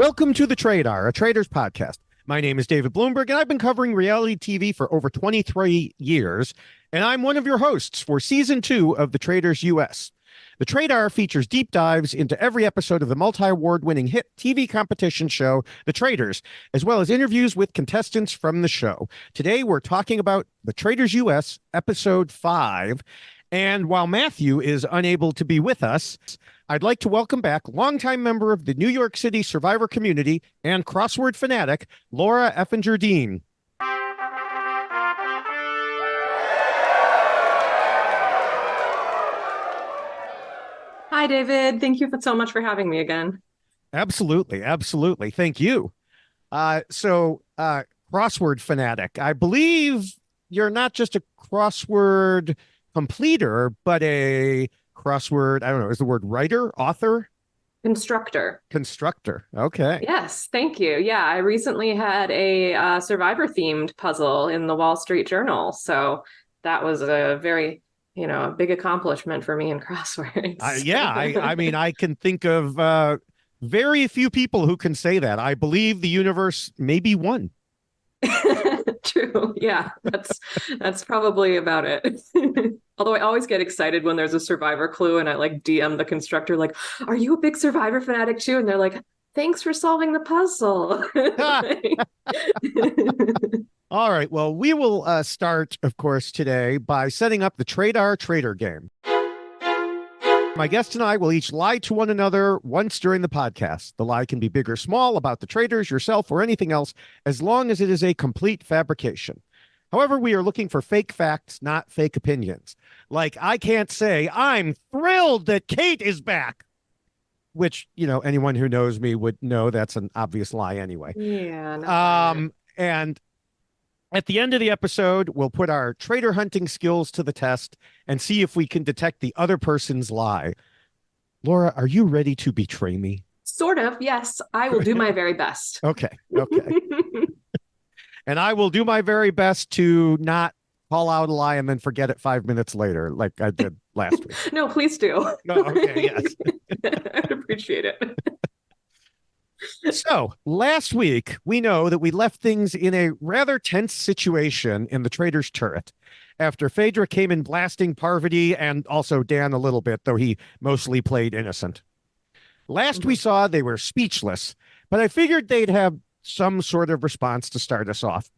Welcome to the Traitors, a Traitors podcast. My name is David Bloomberg, and I've been covering reality TV for over 23 years, and I'm one of your hosts for Season 2 of the Traitors US. The Traitor features deep dives into every episode of the multi-award-winning hit TV competition show, The Traitors, as well as interviews with contestants from the show. Today, we're talking about The Traitors US, Episode 5, and while Matthew is unable to be with us, I'd like to welcome back longtime member of the New York City Survivor community and crossword fanatic, Laura Effinger-Dean. Hi, David. Thank you so much for having me again. Absolutely. Absolutely. Thank you. Crossword fanatic. I believe you're not just a crossword completer, but a crossword, I don't know, is the word writer, author? Constructor. Okay. Yes, thank you. Yeah, I recently had a Survivor-themed puzzle in the Wall Street Journal. So that was a very, a big accomplishment for me in crosswords. I mean, I can think of very few people who can say that. I believe the universe maybe won. True. Yeah, that's probably about it. Although I always get excited when there's a Survivor clue and I like DM the constructor, like, are you a big Survivor fanatic too? And they're like, thanks for solving the puzzle. All right. Well, we will start, of course, today by setting up the Traitor game. My guest and I will each lie to one another once during the podcast. The lie can be big or small about the Traitors, yourself, or anything else, as long as it is a complete fabrication. However, we are looking for fake facts, not fake opinions. Like, I can't say, I'm thrilled that Kate is back, which, anyone who knows me would know that's an obvious lie anyway. Yeah. And at the end of the episode, we'll put our traitor hunting skills to the test and see if we can detect the other person's lie. Laura, are you ready to betray me? Sort of, yes. I will do my very best. Okay. And I will do my very best to not call out a lie and then forget it 5 minutes later, like I did last week. No, please do. Oh, okay, yes. I'd appreciate it. So last week, we know that we left things in a rather tense situation in the Traitors' turret after Phaedra came in blasting Parvati and also Dan a little bit, though he mostly played innocent. Last we saw, they were speechless, but I figured they'd have some sort of response to start us off.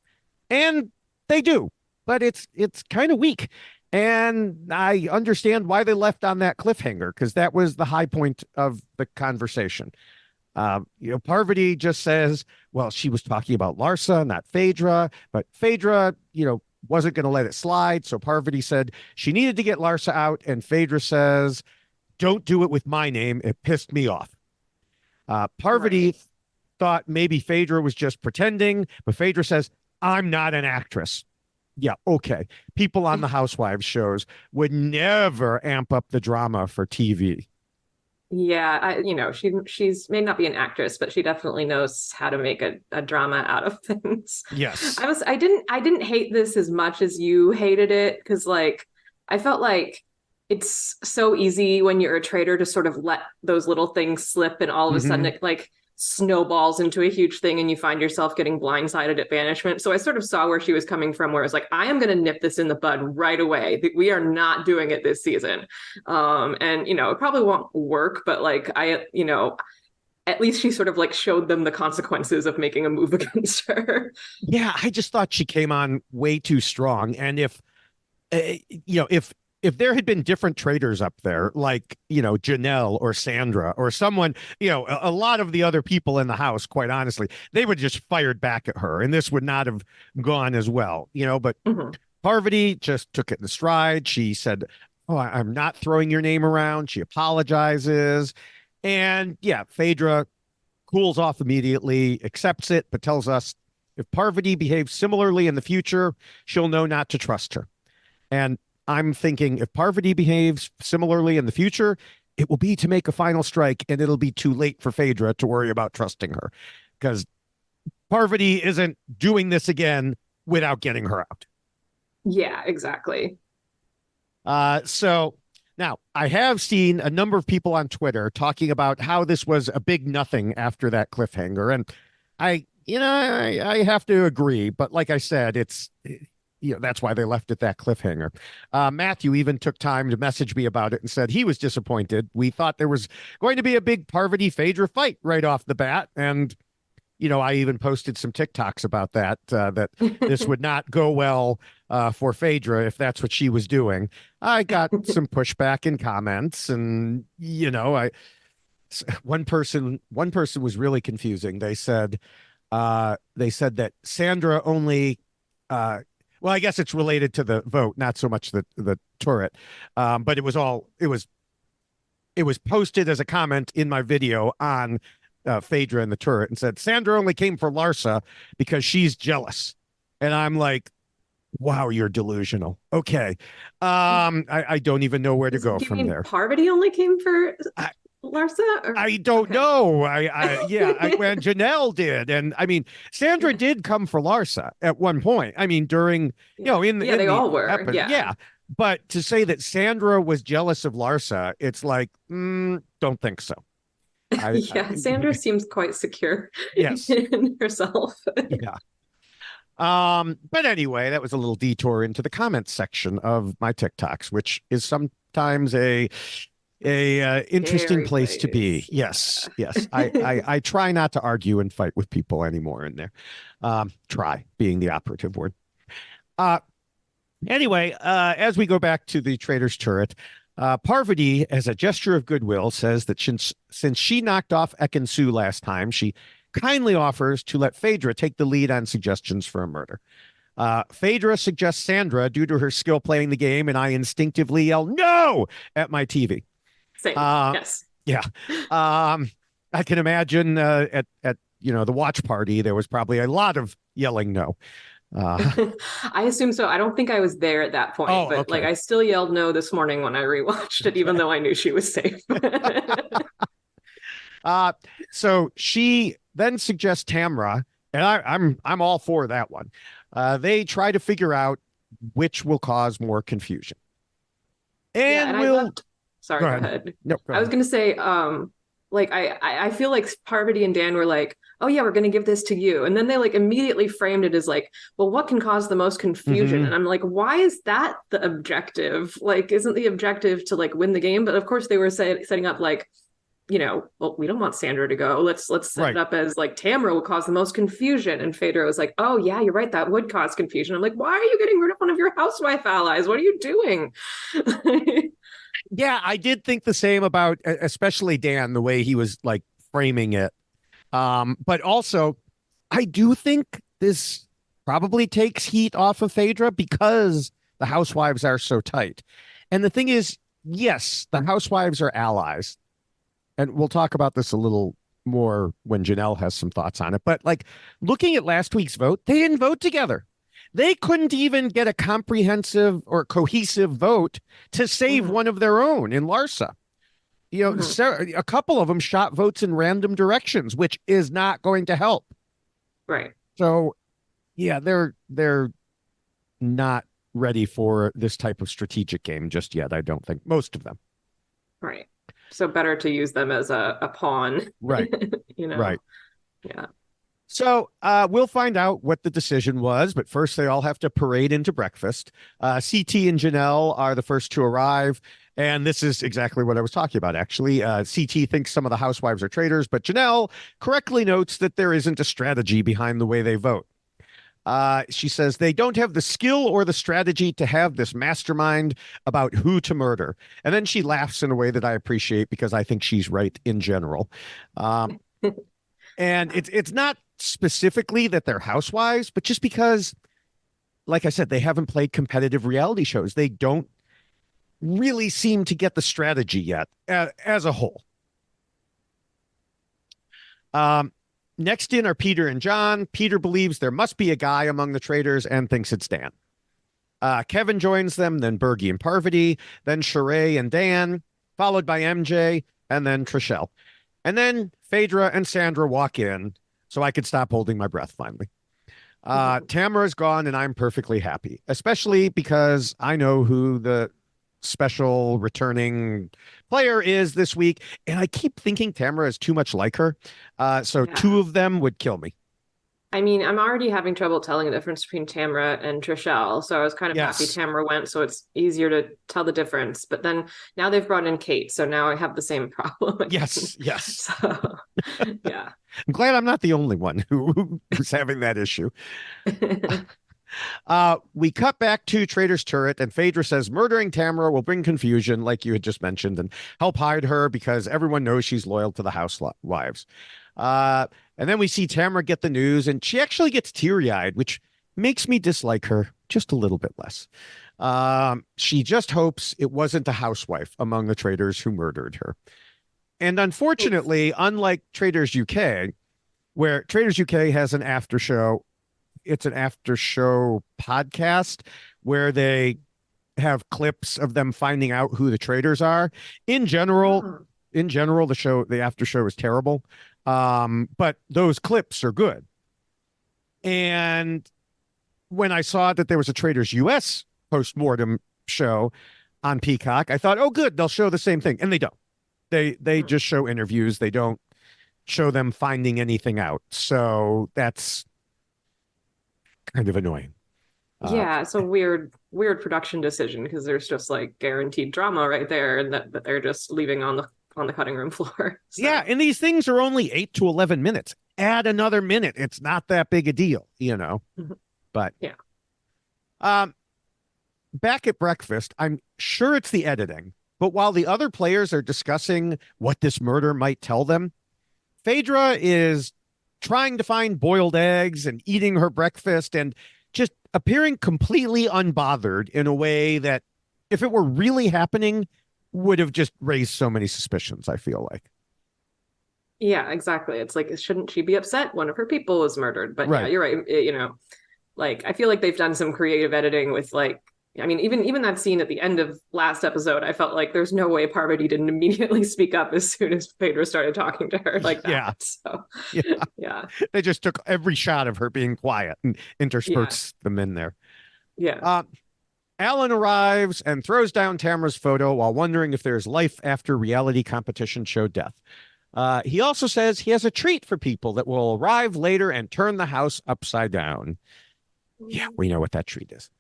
And they do, but it's kind of weak. And I understand why they left on that cliffhanger, because that was the high point of the conversation. Parvati just says, well, she was talking about Larsa, not Phaedra, but Phaedra, wasn't going to let it slide. So Parvati said she needed to get Larsa out. And Phaedra says, don't do it with my name. It pissed me off. Parvati thought maybe Phaedra was just pretending, but Phaedra says, I'm not an actress. Yeah, okay. People on the Housewives shows would never amp up the drama for TV. Yeah, she's may not be an actress, but she definitely knows how to make a drama out of things. Yes. I didn't hate this as much as you hated it, because I felt like it's so easy when you're a traitor to sort of let those little things slip, and all of a sudden it snowballs into a huge thing and you find yourself getting blindsided at banishment. So I sort of saw where she was coming from, where it's like, I am going to nip this in the bud right away. We are not doing it this season. And it probably won't work, but at least she sort of showed them the consequences of making a move against her. Yeah, I just thought she came on way too strong. And if there had been different traitors up there, like, Janelle or Sandra or someone, a lot of the other people in the house, quite honestly, they would just fired back at her and this would not have gone as well, but Parvati just took it in stride. She said, oh, I'm not throwing your name around. She apologizes. And yeah, Phaedra cools off immediately, accepts it, but tells us if Parvati behaves similarly in the future, she'll know not to trust her. And I'm thinking if Parvati behaves similarly in the future, it will be to make a final strike and it'll be too late for Phaedra to worry about trusting her, because Parvati isn't doing this again without getting her out. Yeah, exactly. So Now, I have seen a number of people on Twitter talking about how this was a big nothing after that cliffhanger. And I have to agree. But like I said, that's why they left it that cliffhanger. Matthew even took time to message me about it and said he was disappointed. We thought there was going to be a big Parvati Phaedra fight right off the bat. And I even posted some TikToks about that this would not go well for Phaedra if that's what she was doing. I got some pushback in comments, and one person was really confusing. They said that Sandra only. Well, I guess it's related to the vote, not so much the turret, but it was posted as a comment in my video on Phaedra and the turret, and said Sandra only came for Larsa because she's jealous. And I'm like, wow, you're delusional. Okay. I don't even know where to go from there. Parvati only came for Larsa? I don't know. When Janelle did. And I mean, Sandra did come for Larsa at one point. I mean, during, they all were. Yeah. But to say that Sandra was jealous of Larsa, it's like, don't think so. Sandra seems quite secure yes. in herself. Yeah. But anyway, that was a little detour into the comments section of my TikToks, which is sometimes a interesting place to be. Yes. I try not to argue and fight with people anymore in there. Try being the operative word. Anyway, as we go back to the Traitors turret, Parvati, as a gesture of goodwill, says that since she knocked off Ekin-Su last time, she kindly offers to let Phaedra take the lead on suggestions for a murder. Phaedra suggests Sandra due to her skill playing the game, and I instinctively yell no at my TV. Same. Yes. Yeah. I can imagine at the watch party there was probably a lot of yelling no. I assume so. I don't think I was there at that point, but okay. like I still yelled no this morning when I rewatched it, even though I knew she was safe. So she then suggests Tamra, and I'm all for that one. They try to figure out which will cause more confusion. And sorry, go ahead. No, go ahead. I was going to say, I feel like Parvati and Dan were like, oh yeah, we're going to give this to you. And then they like immediately framed it as like, well, what can cause the most confusion? Mm-hmm. And I'm like, why is that the objective? Like, isn't the objective to like win the game? But of course they were setting up like, well, we don't want Sandra to go. Let's set it up as like Tamra will cause the most confusion. And Phaedra was like, oh yeah, you're right. That would cause confusion. I'm like, why are you getting rid of one of your housewife allies? What are you doing? Yeah, I did think the same about especially Dan, the way he was like framing it. But also, I do think this probably takes heat off of Phaedra because the housewives are so tight. And the thing is, yes, the housewives are allies. And we'll talk about this a little more when Janelle has some thoughts on it. But like looking at last week's vote, they didn't vote together. They couldn't even get a comprehensive or cohesive vote to save one of their own in Larsa. A couple of them shot votes in random directions, which is not going to help. Right. So, yeah, they're not ready for this type of strategic game just yet. I don't think most of them. Right. So better to use them as a pawn. Right. Right. Yeah. So we'll find out what the decision was, but first they all have to parade into breakfast. CT and Janelle are the first to arrive, and this is exactly what I was talking about, actually. CT thinks some of the housewives are traitors, but Janelle correctly notes that there isn't a strategy behind the way they vote. She says they don't have the skill or the strategy to have this mastermind about who to murder. And then she laughs in a way that I appreciate because I think she's right in general. And it's not specifically that they're housewives, but just because, like I said, they haven't played competitive reality shows. They don't really seem to get the strategy yet as a whole. Next in are Peter and John. Peter believes there must be a guy among the traitors and thinks it's Dan. Kevin joins them, then Bergie and Parvati, then Sheree and Dan, followed by MJ, and then Trishelle. And then Phaedra and Sandra walk in, so I could stop holding my breath finally. Tamara's gone, and I'm perfectly happy, especially because I know who the special returning player is this week. And I keep thinking Tamara is too much like her. So two Yeah. of them would kill me. I mean, I'm already having trouble telling the difference between Tamara and Trishelle, so I was kind of happy Yes. Tamara went, so it's easier to tell the difference. But then now they've brought in Kate, so now I have the same problem again. Yes. Yes. So, yeah. I'm glad I'm not the only one who's having that issue. We cut back to Traitor's turret, and Phaedra says murdering Tamara will bring confusion, like you had just mentioned, and help hide her because everyone knows she's loyal to the housewives. And then we see Tamara get the news, and she actually gets teary-eyed, which makes me dislike her just a little bit less. She just hopes it wasn't a housewife among the traitors who murdered her. And unfortunately, unlike Traitors UK, where Traitors UK has an after show, it's an after show podcast where they have clips of them finding out who the traitors are. In general, Oh. the after show is terrible. But those clips are good. And when I saw that there was a Traitors US Postmortem show on Peacock, I thought, oh, good, they'll show the same thing. And they don't. They just show interviews. They don't show them finding anything out. So that's kind of annoying. Yeah, it's a weird production decision because there's just like guaranteed drama right there, and that they're just leaving on the cutting room floor. So. Yeah, and these things are only 8 to 11 minutes. Add another minute. It's not that big a deal, you know. But yeah. Back at breakfast, I'm sure it's the editing, but while the other players are discussing what this murder might tell them, Phaedra is trying to find boiled eggs and eating her breakfast and just appearing completely unbothered in a way that, if it were really happening, would have just raised so many suspicions, I feel like. Yeah, exactly. It's like, shouldn't she be upset? One of her people was murdered. But Right. yeah, you're right. Like I feel like they've done some creative editing with like, I mean, even that scene at the end of last episode, I felt like there's no way Parvati didn't immediately speak up as soon as Phaedra started talking to her like that. Yeah. So Yeah. yeah. They just took every shot of her being quiet and intersperse them in there. Yeah. Alan arrives and throws down Tamara's photo while wondering if there's life after reality competition show death. He also says he has a treat for people that will arrive later and turn the house upside down. Yeah, we know what that treat is.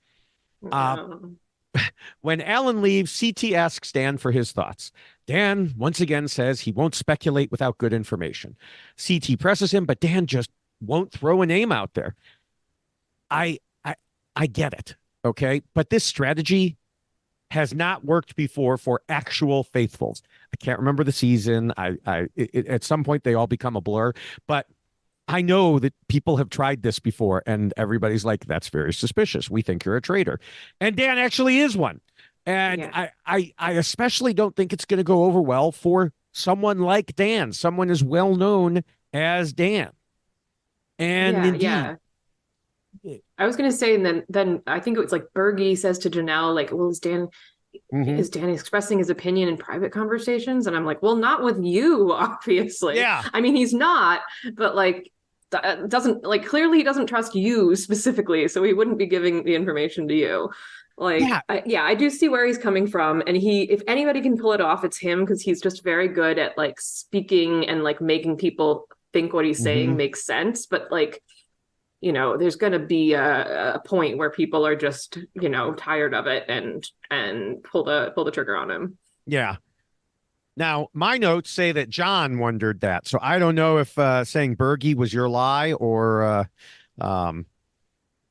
When Alan leaves, CT asks Dan for his thoughts. Dan once again says he won't speculate without good information. CT presses him, but Dan just won't throw a name out there. I get it, okay? But this strategy has not worked before for actual faithfuls. I can't remember the season. At some point they all become a blur, but I know that people have tried this before and everybody's like, that's very suspicious. We think you're a traitor. And Dan actually is one. And Yeah. I especially don't think it's going to go over well for someone like Dan, someone as well known as Dan. And Yeah, indeed, yeah. I was gonna say, and then I think it was like Bergie says to Janelle, like, well, is Dan expressing his opinion in private conversations? And I'm like, well, not with you, obviously. Yeah. I mean, he's not, but like doesn't like clearly he doesn't trust you specifically, so he wouldn't be giving the information to you. Like, Yeah. I do see where he's coming from, and if anybody can pull it off, it's him because he's just very good at like speaking and like making people think what he's saying makes sense. But like, there's going to be a point where people are just, tired of it and pull the trigger on him. Yeah. Now, my notes say that John wondered that. So I don't know if saying Bergie was your lie or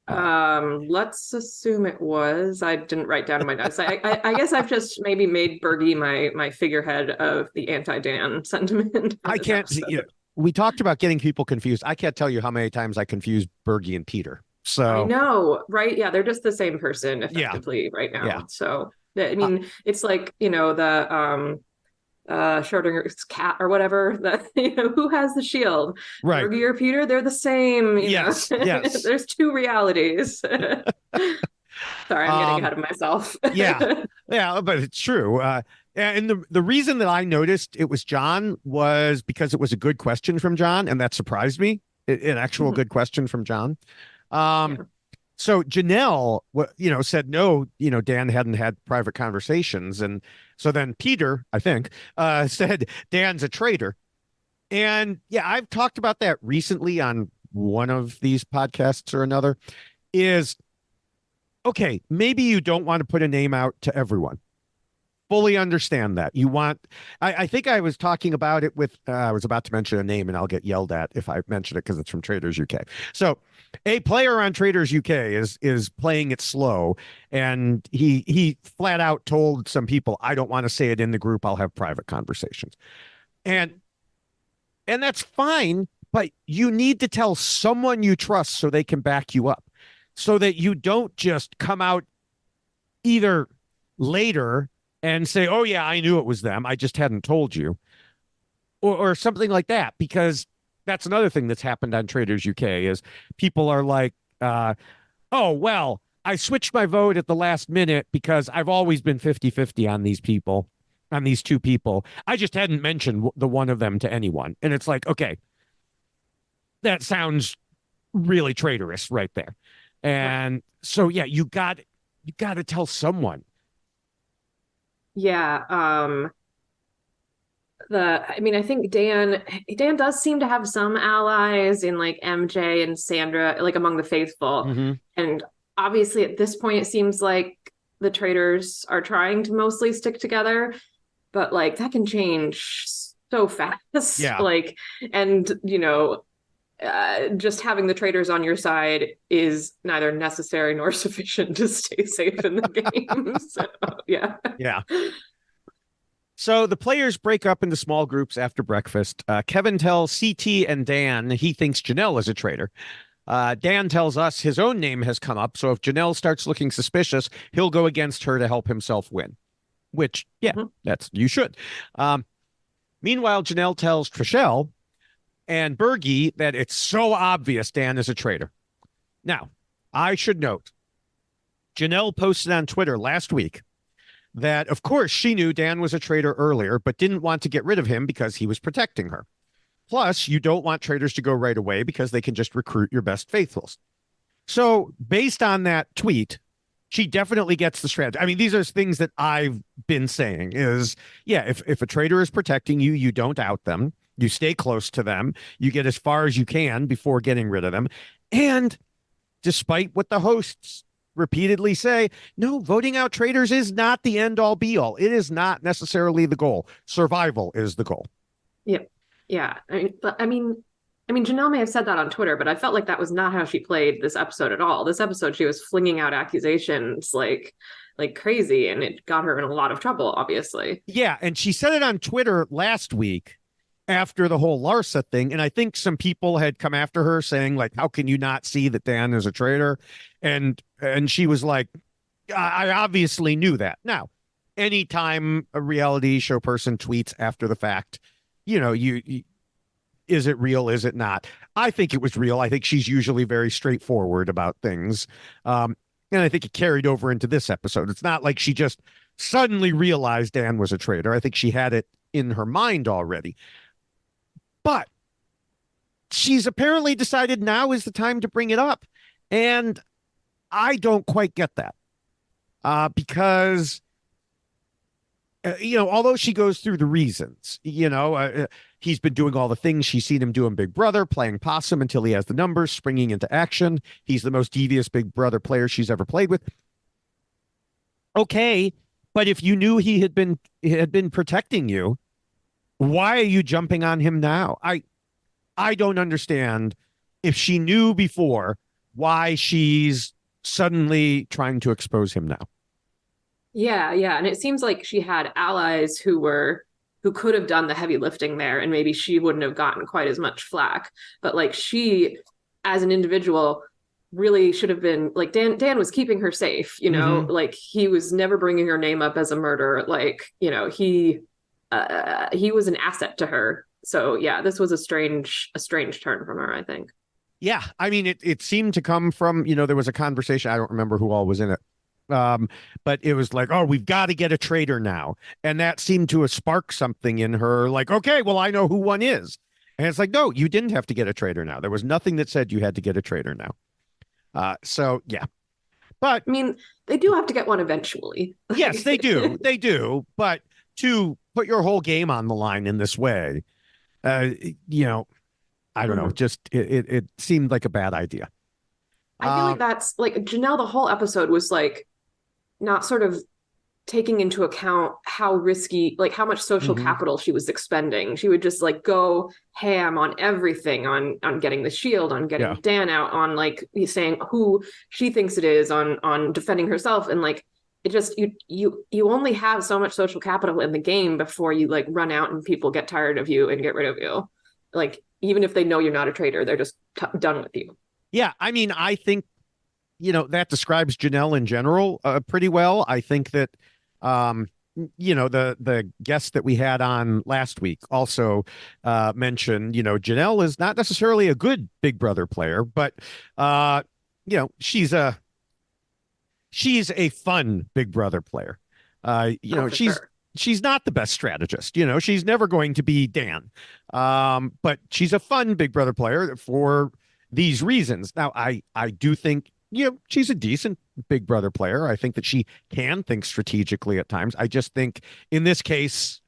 let's assume it was. I didn't write down in my notes. I guess I've just maybe made Bergie my figurehead of the anti-Dan sentiment. I can't see. We talked about getting people confused. I can't tell you how many times I confused Bergie and Peter. So I know, right? Yeah, they're just the same person effectively right now. Yeah. So I mean, it's like the Schrodinger's cat or whatever. That who has the shield? Right. Bergie or Peter? They're the same. Yes. Yes. There's two realities. Sorry, I'm getting ahead of myself. Yeah, but it's true. And the reason that I noticed it was John was because it was a good question from John, and that surprised me. An actual good question from John. So Janelle, said no, Dan hadn't had private conversations. And so then Peter, I think, said Dan's a traitor. And yeah, I've talked about that recently on one of these podcasts or another. Is okay, maybe you don't want to put a name out to everyone. Fully understand that. I think I was talking about it with, I was about to mention a name and I'll get yelled at if I mention it because it's from Traitors UK. So a player on Traitors UK is playing it slow, and he flat out told some people, I don't want to say it in the group. I'll have private conversations. And and that's fine, but you need to tell someone you trust so they can back you up. So that you don't just come out either later and say, oh, yeah, I knew it was them. I just hadn't told you, or something like that, because that's another thing that's happened on Traders UK is people are like, oh, well, I switched my vote at the last minute because I've always been 50-50 on these people, on these two people. I just hadn't mentioned the one of them to anyone. And it's like, okay, that sounds really traitorous right there. And so, yeah, you got to tell someone. Yeah. I think Dan does seem to have some allies in like MJ and Sandra, like among the faithful. Mm-hmm. And obviously at this point it seems like the traitors are trying to mostly stick together, but like that can change so fast. Yeah. Like, and just having the traitors on your side is neither necessary nor sufficient to stay safe in the game. So, yeah. Yeah. So the players break up into small groups after breakfast. Kevin tells CT and Dan he thinks Janelle is a traitor. Dan tells us his own name has come up, so if Janelle starts looking suspicious, he'll go against her to help himself win. Which, yeah, you should. Meanwhile, Janelle tells Trishelle and Bergie that it's so obvious Dan is a traitor. Now, I should note, Janelle posted on Twitter last week that, of course, she knew Dan was a traitor earlier, but didn't want to get rid of him because he was protecting her. Plus, you don't want traitors to go right away because they can just recruit your best faithfuls. So, based on that tweet, she definitely gets the strategy. I mean, these are things that I've been saying is, yeah, if a traitor is protecting you, you don't out them. You stay close to them. You get as far as you can before getting rid of them. And despite what the hosts repeatedly say, no, voting out traitors is not the end all be all. It is not necessarily the goal. Survival is the goal. Yep. Yeah. I mean, Janelle may have said that on Twitter, but I felt like that was not how she played this episode at all. This episode, she was flinging out accusations like crazy, and it got her in a lot of trouble, obviously. Yeah. And she said it on Twitter last week after the whole Larsa thing. And I think some people had come after her saying, like, how can you not see that Dan is a traitor? And she was like, I obviously knew that. Now, anytime a reality show person tweets after the fact, you is it real? Is it not? I think it was real. I think she's usually very straightforward about things. And I think it carried over into this episode. It's not like she just suddenly realized Dan was a traitor. I think she had it in her mind already. But she's apparently decided now is the time to bring it up. And I don't quite get that. Because, although she goes through the reasons, he's been doing all the things she's seen him do in Big Brother, playing possum until he has the numbers, springing into action. He's the most devious Big Brother player she's ever played with. Okay, but if you knew he had been protecting you, why are you jumping on him now? I don't understand if she knew before why she's suddenly trying to expose him now. Yeah, yeah. And it seems like she had allies who could have done the heavy lifting there, and maybe she wouldn't have gotten quite as much flack. But like she, as an individual, really should have been like Dan was keeping her safe, like he was never bringing her name up as a murderer. Like, he was an asset to her. So yeah, this was a strange turn from her, I think. Yeah, I mean, it seemed to come from, there was a conversation. I don't remember who all was in it. But it was like, oh, we've got to get a traitor now. And that seemed to have sparked something in her like, okay, well, I know who one is. And it's like, no, you didn't have to get a traitor now. There was nothing that said you had to get a traitor now. So yeah, but I mean, they do have to get one eventually. yes, they do. But to put your whole game on the line in this way, uh, you know, I don't know, Mhm. just it seemed like a bad idea. I feel like Um, that's like Janelle, the whole episode was like not sort of taking into account how risky, like how much social mhm, capital she was expending. She would just like go ham on everything, on getting the shield, on yeah. getting Dan out, on like saying who she thinks it is, on defending herself, and like it just you only have so much social capital in the game before you like run out and people get tired of you and get rid of you. Like even if they know you're not a traitor, they're just done with you. Yeah, I mean, I think that describes Janelle in general pretty well. I think that um, the guest that we had on last week also mentioned Janelle is not necessarily a good Big Brother player, but uh, she's a fun Big Brother player. Oh, for sure. She's not the best strategist. She's never going to be Dan. But she's a fun Big Brother player for these reasons. Now, I do think she's a decent Big Brother player. I think that she can think strategically at times. I just think in this case,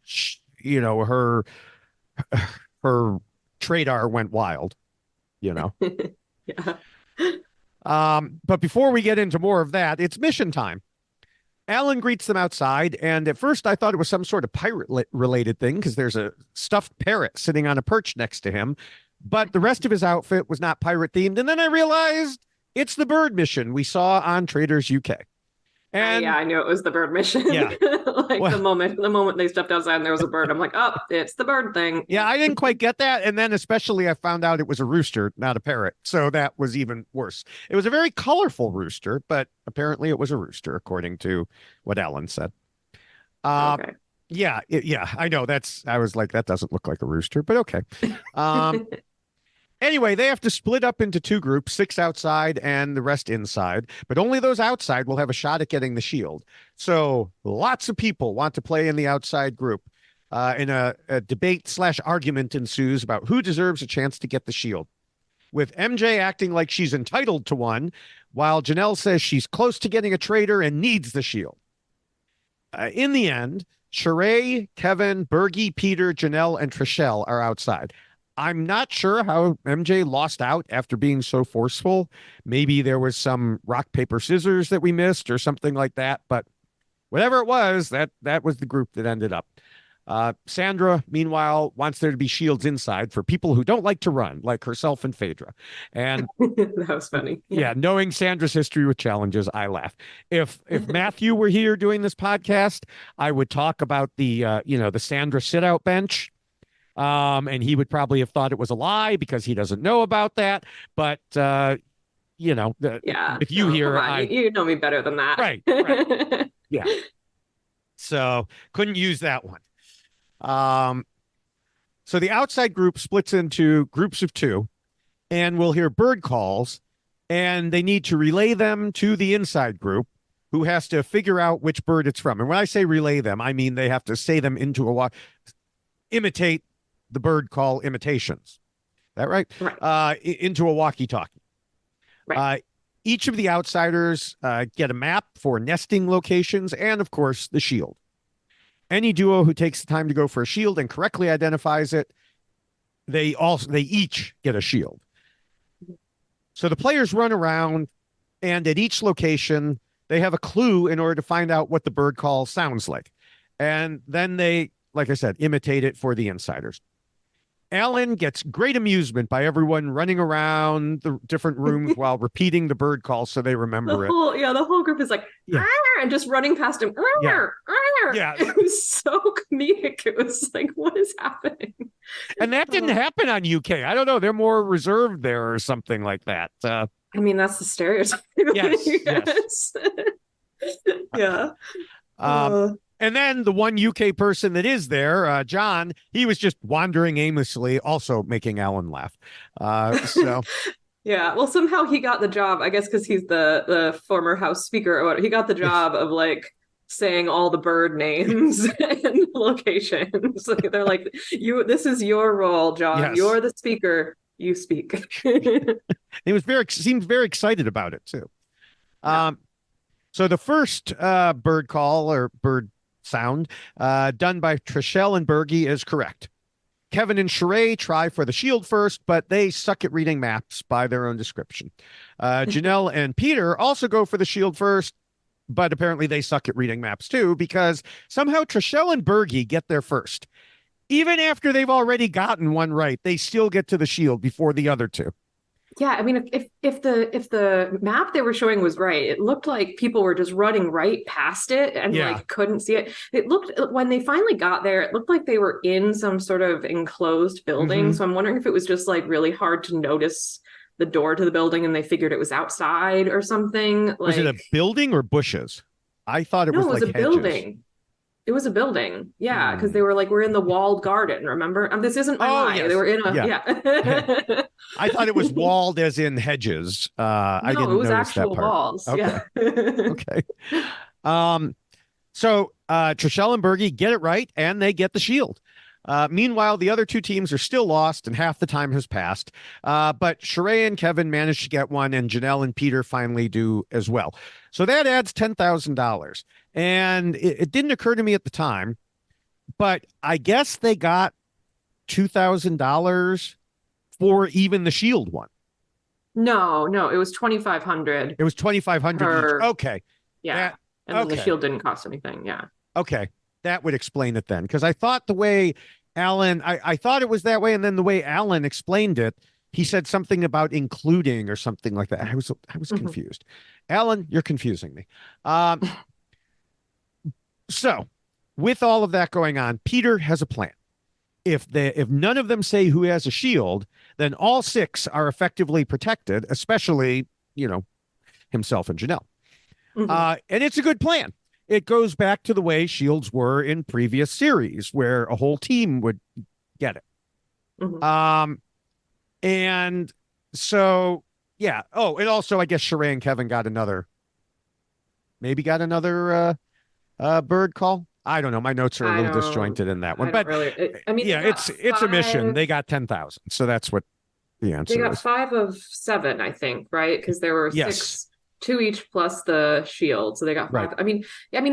her traitor went wild. You know. Yeah. But before we get into more of that, it's mission time. Alan greets them outside, and at first I thought it was some sort of pirate related thing because there's a stuffed parrot sitting on a perch next to him. But the rest of his outfit was not pirate themed. And then I realized it's the bird mission we saw on Traitors UK. Yeah, And I knew it was the bird mission. yeah, Like well, the moment they stepped outside and there was a bird, I'm like, oh, it's the bird thing. yeah, I didn't quite get that. And then especially I found out it was a rooster, not a parrot. So that was even worse. It was a very colorful rooster, but apparently it was a rooster, according to what Alan said. Uh, Okay. yeah, I know. I was like, that doesn't look like a rooster, but okay. Um, anyway, they have to split up into two groups, six outside and the rest inside, but only those outside will have a shot at getting the shield. So lots of people want to play in the outside group. And a debate/argument ensues about who deserves a chance to get the shield, with MJ acting like she's entitled to one, while Janelle says she's close to getting a traitor and needs the shield. In the end, Sheree, Kevin, Bergie, Peter, Janelle, and Trishelle are outside. I'm not sure how MJ lost out after being so forceful. Maybe there was some rock, paper, scissors that we missed or something like that. But whatever it was, that was the group that ended up. Sandra, meanwhile, wants there to be shields inside for people who don't like to run, like herself and Phaedra. And That was funny. Yeah. yeah, knowing Sandra's history with challenges, I laugh. If Matthew were here doing this podcast, I would talk about the Sandra sit out bench. And he would probably have thought it was a lie because he doesn't know about that. But Yeah. with you No, come here, on. You know me better than that. right. Yeah. So couldn't use that one. Um, so the outside group splits into groups of two, and we'll hear bird calls, and they need to relay them to the inside group, who has to figure out which bird it's from. And when I say relay them, I mean they have to say them into imitate the bird call imitations. Is that right? Right. Into a walkie-talkie. Right. Each of the outsiders get a map for nesting locations and, of course, the shield. Any duo who takes the time to go for a shield and correctly identifies it, they each get a shield. So the players run around, and at each location, they have a clue in order to find out what the bird call sounds like. And then they, like I said, imitate it for the insiders. Alan gets great amusement by everyone running around the different rooms while repeating the bird call so they remember it. The whole group is like, Yeah. and just running past him. Yeah. Yeah. It was so comedic. It was like, what is happening? And that didn't happen on UK. I don't know. They're more reserved there or something like that. I mean, that's the stereotype. Yes. Yeah. And then the one UK person that is there, John, he was just wandering aimlessly, also making Alan laugh. So yeah, well, somehow he got the job, I guess, because he's the former House Speaker or what. He got the job of like saying all the bird names and locations. They're like, this is your role, John. Yes. You're the speaker. You speak. He was seemed very excited about it too. Yeah. So the first bird call or bird sound done by Trishelle and Bergie is correct. Kevin and Sheree try for the shield first, but they suck at reading maps by their own description. Janelle and Peter also go for the shield first, but apparently they suck at reading maps too, because somehow Trishelle and Bergie get there first. Even after they've already gotten one right, they still get to the shield before the other two. Yeah, I mean, if the map they were showing was right, it looked like people were just running right past it and Yeah. like couldn't see it. It looked when they finally got there, it looked like they were in some sort of enclosed building. Mhm. So I'm wondering if it was just like really hard to notice the door to the building and they figured it was outside or something. Was it a Like, building or bushes? I thought it no, was it was like a hedges. building. It was a building. Yeah, because Hmm. they were like, we're in the walled garden, remember? This isn't my Oh, lie. yes. They were in a, Yeah. yeah. I thought it was walled as in hedges. I No, it didn't was notice that actual part. walls. Okay. Yeah. Okay. Um, so Trishelle and Bergie get it right, and they get the shield. Meanwhile, the other two teams are still lost, and half the time has passed. But Sheree and Kevin managed to get one, and Janelle and Peter finally do as well. So that adds $10,000. And it didn't occur to me at the time, but I guess they got $2,000 for even the shield one. No, no, it was 2,500 It was 2,500 each. per, Okay. yeah. That And then the okay. shield didn't cost anything. Yeah. Okay. That would explain it then. Because I thought the way I thought it was that way, and then the way Alan explained it, he said something about including or something like that. I was Mhm. confused. Alan, you're confusing me. So with all of that going on, Peter has a plan. If none of them say who has a shield, then all six are effectively protected, especially, himself and Janelle. Mhm. And it's a good plan. It goes back to the way shields were in previous series, where a whole team would get it. Mhm. And so, yeah. Oh, and also, I guess Sheree and Kevin maybe got another bird call. I don't know. My notes are a I little don't, disjointed in that one, I don't but really, I mean, yeah, it's a mission. They got 10,000, so that's what the they answer got is. 5 of 7, I think, right? Because there were Yes, six, two each plus the shield. So they got right. five. I mean,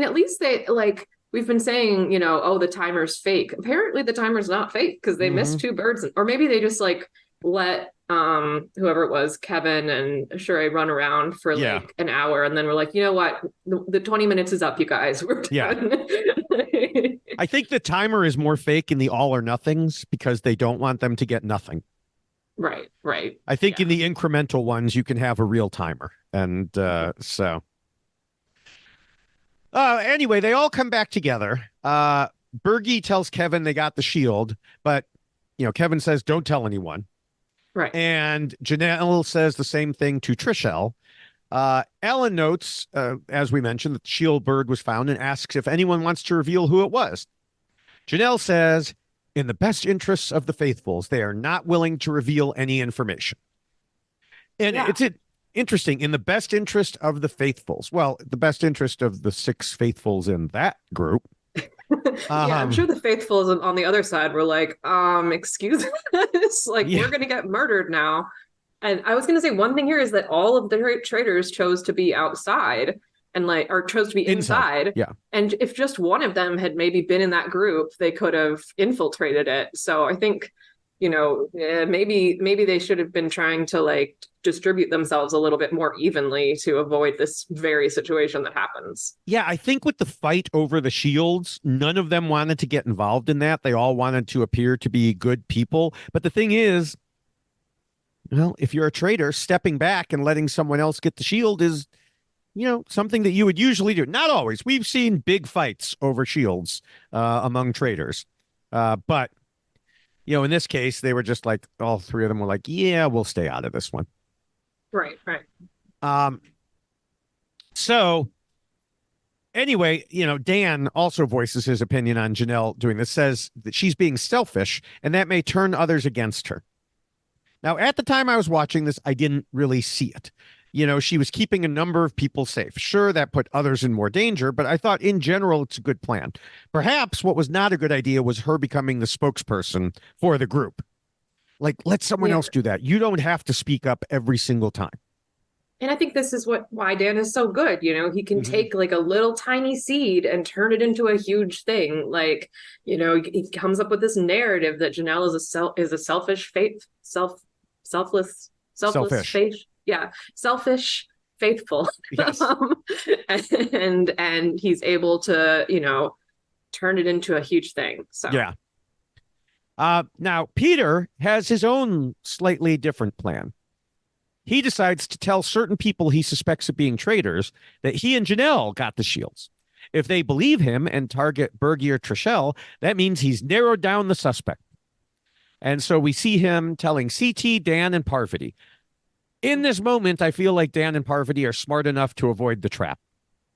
at least they like we've been saying, oh, the timer's fake. Apparently the timer's not fake because they Hmm. missed two birds. Or maybe they just like let whoever it was, Kevin and Sheree run around for Yeah, like an hour and then we're like, you know what? The 20 minutes is up, you guys. We're yeah. done. I think the timer is more fake in the all or nothings because they don't want them to get nothing. Right, right. I think in Yeah. the incremental ones, you can have a real timer. And Mhm. so, anyway, they all come back together. Bergie tells Kevin they got the shield, but, Kevin says, don't tell anyone. Right. And Janelle says the same thing to Trishelle. Ellen notes, as we mentioned, that the shield bird was found and asks if anyone wants to reveal who it was. Janelle says, in the best interests of the faithfuls, they are not willing to reveal any information. And Yeah. it's interesting, in the best interest of the faithfuls. Well, the best interest of the six faithfuls in that group. Yeah, I'm sure Um, the faithfuls on the other side were like, excuse us, like yeah, we're gonna get murdered now. And I was gonna say one thing here is that all of the traitors chose to be outside and like or chose to be inside. inside. Yeah, And if just one of them had maybe been in that group, they could have infiltrated it. So I think, maybe they should have been trying to like distribute themselves a little bit more evenly to avoid this very situation that happens. yeah. I think with the fight over the shields, none of them wanted to get involved in that. They all wanted to appear to be good people. But the thing is, well, if you're a traitor, stepping back and letting someone else get the shield is, something that you would usually do. Not always. We've seen big fights over shields among traitors. But, in this case, they were just like, all three of them were like, yeah, we'll stay out of this one. Right, right. Um, so anyway, Dan also voices his opinion on Janelle doing this, says that she's being selfish and that may turn others against her. Now, at the time I was watching this, I didn't really see it. She was keeping a number of people safe. Sure, that put others in more danger, but I thought in general it's a good plan. Perhaps what was not a good idea was her becoming the spokesperson for the group. Like, let someone Yeah. else do that. You don't have to speak up every single time. And I think this is why Dan is so good. You know, he can Mm-hmm. take like a little tiny seed and turn it into a huge thing. Like, you know, he comes up with this narrative that Janelle is a selfish selfless Selfish. faith. Yeah, selfish, faithful. Yes. um, and he's able to, you know, turn it into a huge thing. So Yeah. Now, Peter has his own slightly different plan. He decides to tell certain people he suspects of being traitors that he and Janelle got the shields. If they believe him and target Bergie or Trishelle, that means he's narrowed down the suspect. And so we see him telling CT, Dan, and Parvati. In this moment, I feel like Dan and Parvati are smart enough to avoid the trap.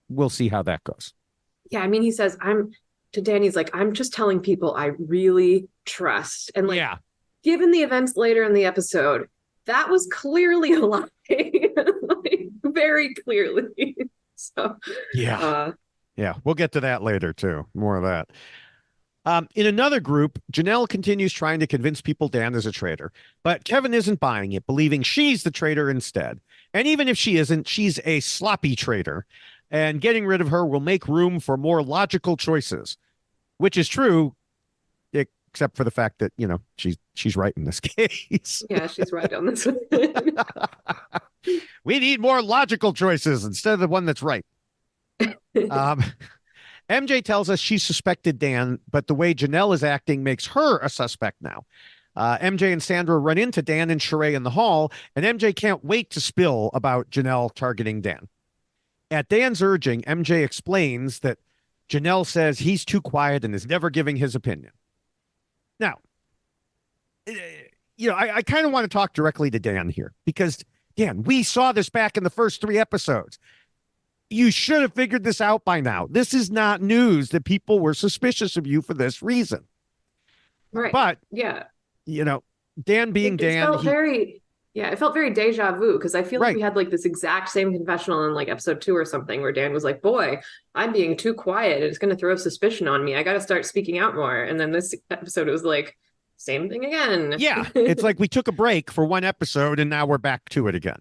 We'll see how that goes. yeah, I mean, he says, I'm to Danny's like, I'm just telling people I really trust. And like, Yeah. given the events later in the episode, that was clearly a lie. Like, very clearly. So Yeah. Yeah. We'll get to that later, too. More of that. In another group, Janelle continues trying to convince people Dan is a traitor, but Kevin isn't buying it, believing she's the traitor instead. And even if she isn't, she's a sloppy traitor, and getting rid of her will make room for more logical choices, which is true, except for the fact that, you know, she's right in this case. yeah, she's right on this one. We need more logical choices instead of the one that's right. Um, MJ tells us she suspected Dan, but the way Janelle is acting makes her a suspect now. MJ and Sandra run into Dan and Sheree in the hall, and MJ can't wait to spill about Janelle targeting Dan. At Dan's urging, MJ explains that Janelle says he's too quiet and is never giving his opinion. Now, you know, I kind of want to talk directly to Dan here because, Dan, we saw this back in the first 3 episodes. You should have figured this out by now. This is not news that people were suspicious of you for this reason. Right. But, yeah, you know, Dan being Dan, it felt very deja vu because I feel like right. we had like this exact same confessional in like episode 2 or something where Dan was like, boy, I'm being too quiet. It's going to throw suspicion on me. I got to start speaking out more. And then this episode, it was like, same thing again. Yeah. It's like we took a break for 1 episode and now we're back to it again.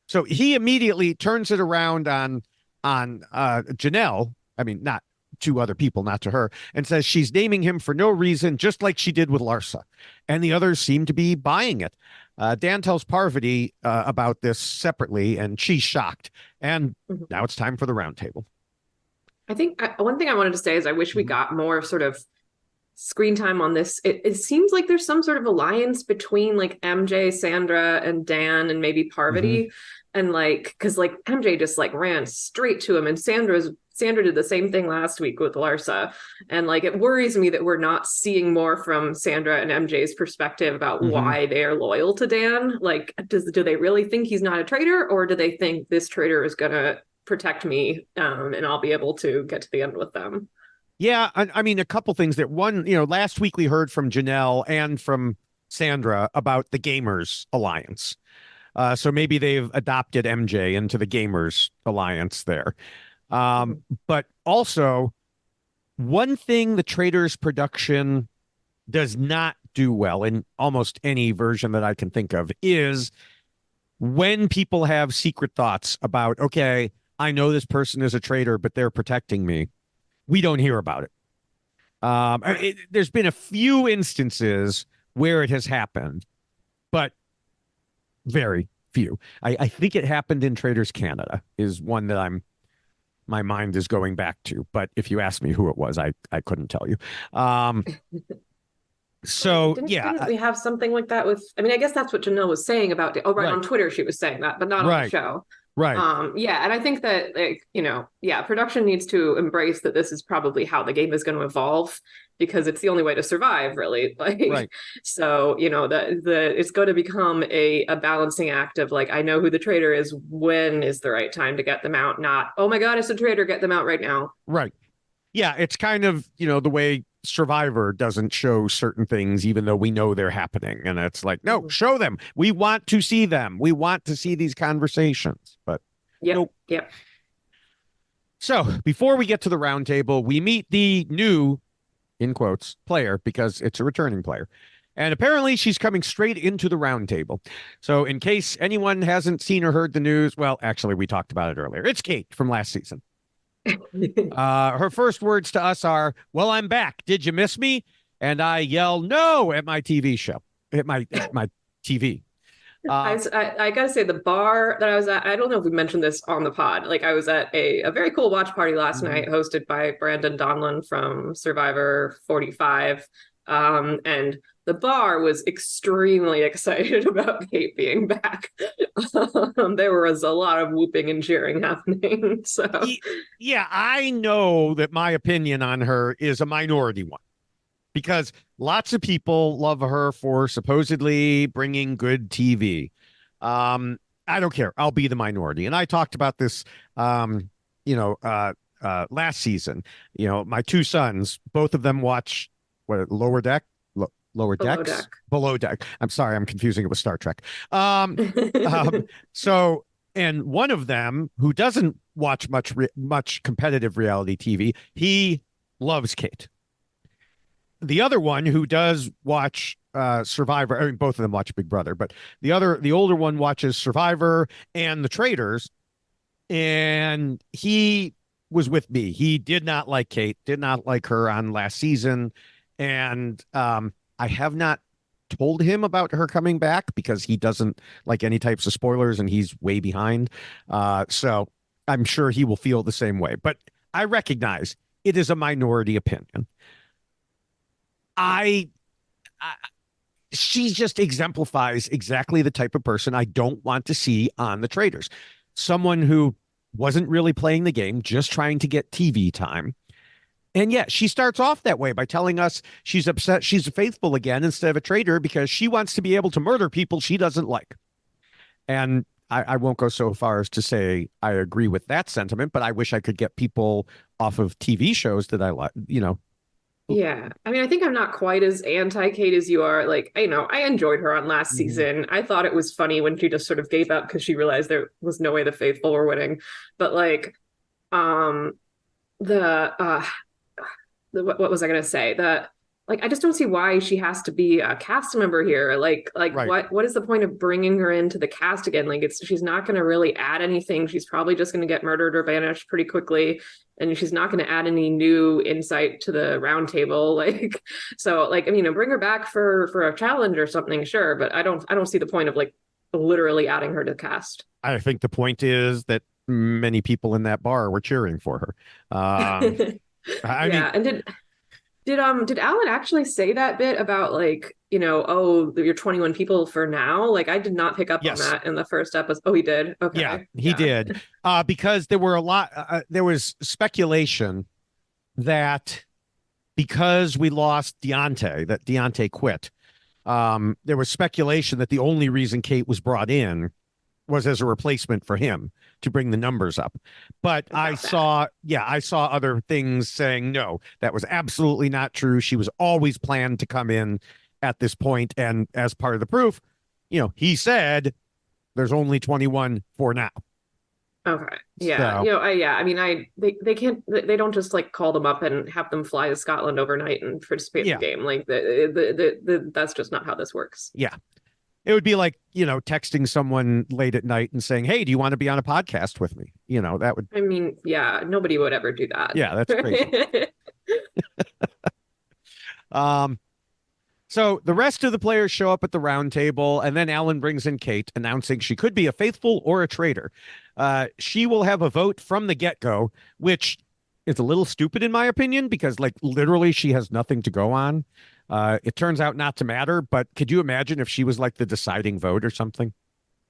So he immediately turns it around on Janelle. I mean, not to other people, not to her, and says she's naming him for no reason, just like she did with Larsa. And the others seem to be buying it. Dan tells Parvati about this separately, and she's shocked. And now it's time for the roundtable. I think one thing I wanted to say is I wish we got more sort of screen time on this. It seems like there's some sort of alliance between like MJ, Sandra, and Dan, and maybe Parvati. And like, because like MJ just like ran straight to him, and Sandra did the same thing last week with Larsa. And like, it worries me that we're not seeing more from Sandra and MJ's perspective about why they are loyal to Dan. Like, do they really think he's not a traitor, or do they think this traitor is gonna protect me, and I'll be able to get to the end with them? Yeah, I mean, a couple things that one, you know, last week we heard from Janelle and from Sandra about the Gamers Alliance. So maybe they've adopted MJ into the Gamers Alliance there. But also, one thing the Traitors production does not do well in almost any version that I can think of is when people have secret thoughts about, okay, I know this person is a traitor, but they're protecting me. We don't hear about it. There's been a few instances where it has happened, but very few. I think it happened in Traitors Canada is one that my mind is going back to. But if you ask me who it was, I couldn't tell you. So Didn't we have something like that with? I mean, I guess that's what Janelle was saying about. Oh, right, on Twitter she was saying that, but not on the show. Right. Yeah, and I think that like, you know, yeah, production needs to embrace that this is probably how the game is going to evolve because it's the only way to survive, really. Like, so, you know, it's going to become a balancing act of like, I know who the traitor is, when is the right time to get them out, not, oh my God, it's a traitor, get them out right now. Right. Yeah, it's kind of, you know, the way Survivor doesn't show certain things, even though we know they're happening. And it's like, no, show them. We want to see them. We want to see these conversations. But nope. Yep. So before we get to the roundtable, we meet the new, in quotes, player, because it's a returning player. And apparently she's coming straight into the round table. So in case anyone hasn't seen or heard the news, well, actually, we talked about it earlier. It's Kate from last season. Her first words to us are, "Well, I'm back. Did you miss me?" And I yell no at my TV show, at my TV. I gotta say, the bar that I was at, I don't know if we mentioned this on the pod. Like, I was at a very cool watch party last night hosted by Brandon Donlon from Survivor 45. And the bar was extremely excited about Kate being back. There was a lot of whooping and cheering happening. So, yeah, I know that my opinion on her is a minority one, because lots of people love her for supposedly bringing good TV. I don't care. I'll be the minority. And I talked about this, last season. My two sons, both of them watch Lower Deck. Lower Decks? Below Deck. I'm sorry, I'm confusing it with Star Trek. So, and one of them who doesn't watch much competitive reality TV, he loves Kate. The other one who does watch Survivor, I mean, both of them watch Big Brother, but the older one watches Survivor and the Traitors, and he was with me. He did not like Kate, did not like her on last season, and I have not told him about her coming back because he doesn't like any types of spoilers and he's way behind. So I'm sure he will feel the same way, but I recognize it is a minority opinion. She just exemplifies exactly the type of person I don't want to see on the Traitors. Someone who wasn't really playing the game, just trying to get TV time. And yet she starts off that way by telling us she's upset she's a faithful again instead of a traitor because she wants to be able to murder people she doesn't like. And I won't go so far as to say I agree with that sentiment, but I wish I could get people off of TV shows that I like, yeah. I mean, I think I'm not quite as anti-Kate as you are. Like, I enjoyed her on last season. I thought it was funny when she just sort of gave up because she realized there was no way the faithful were winning. But like, what was I going to say? I just don't see why she has to be a cast member here. Right. What is the point of bringing her into the cast again? Like, she's not going to really add anything. She's probably just going to get murdered or banished pretty quickly, and she's not going to add any new insight to the round table. Bring her back for a challenge or something, sure, but I don't see the point of like literally adding her to the cast. I think the point is that many people in that bar were cheering for her. I mean, and did Alan actually say that bit about you're 21 people for now? Like, I did not pick up on that in the first episode. Oh, he did. Okay. Yeah, he did. Because there was speculation that because we lost Deontay, that Deontay quit. There was speculation that the only reason Kate was brought in was as a replacement for him to bring the numbers up. But I saw other things saying, no, that was absolutely not true. She was always planned to come in at this point. And as part of the proof, he said there's only 21 for now. Okay. Yeah. So, I mean, they can't, they don't just like call them up and have them fly to Scotland overnight and participate in the game. Like that's just not how this works. Yeah. It would be like, texting someone late at night and saying, "Hey, do you want to be on a podcast with me?" That would. I mean, yeah, nobody would ever do that. Yeah, that's crazy. So the rest of the players show up at the round table, and then Alan brings in Kate, announcing she could be a faithful or a traitor. She will have a vote from the get-go, which is a little stupid in my opinion, because like literally she has nothing to go on. It turns out not to matter, but could you imagine if she was like the deciding vote or something?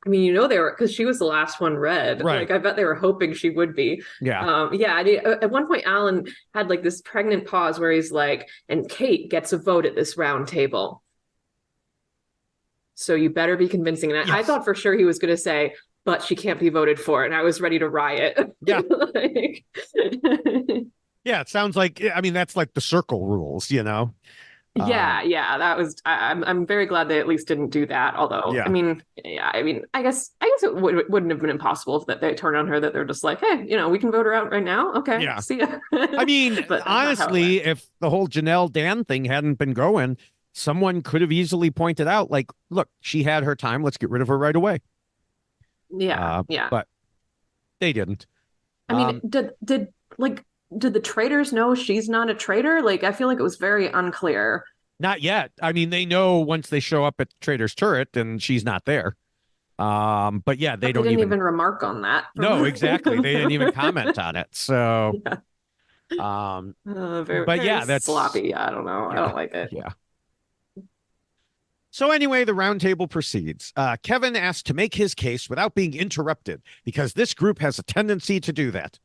I mean, they were, because she was the last one read. Right. Like, I bet they were hoping she would be. Yeah. At one point, Alan had like this pregnant pause where he's like, and Kate gets a vote at this round table. So you better be convincing. And I thought for sure he was going to say, but she can't be voted for. And I was ready to riot. Yeah. Yeah, it sounds like, I mean, that's like the circle rules, Yeah, that was. I'm very glad they at least didn't do that. Although, yeah. I mean, I guess it wouldn't have been impossible that they turn on her. That they're just like, hey, we can vote her out right now. Okay, see ya. I mean, honestly, if the whole Janelle Dan thing hadn't been going, someone could have easily pointed out, like, look, she had her time. Let's get rid of her right away. Yeah, yeah. But they didn't. I mean, Um, did the traitors know she's not a traitor? Like, I feel like it was very unclear. Not yet. I mean, they know once they show up at the Traitors turret and she's not there. But yeah, they But they don't didn't even. even remark on that. No, exactly. They didn't even comment on it. So, Yeah. um, Very, but very yeah, that's sloppy. I don't know. I yeah, don't like it. yeah. So anyway, the roundtable proceeds. Kevin asked to make his case without being interrupted because this group has a tendency to do that.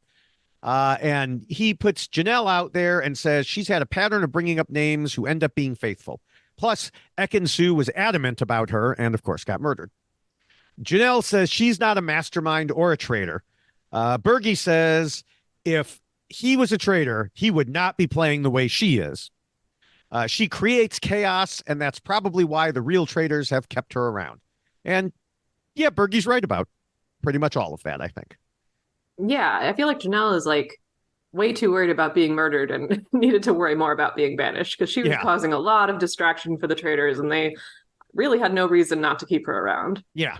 And he puts Janelle out there and says she's had a pattern of bringing up names who end up being faithful. Plus, Ekin Sue was adamant about her and, of course, got murdered. Janelle says she's not a mastermind or a traitor. Bergie says if he was a traitor, he would not be playing the way she is. She creates chaos, and that's probably why the real traitors have kept her around. And yeah, Bergie's right about pretty much all of that, I think. Yeah, I feel like Janelle is like way too worried about being murdered and needed to worry more about being banished because she was Yeah, causing a lot of distraction for the traitors and they really had no reason not to keep her around. yeah.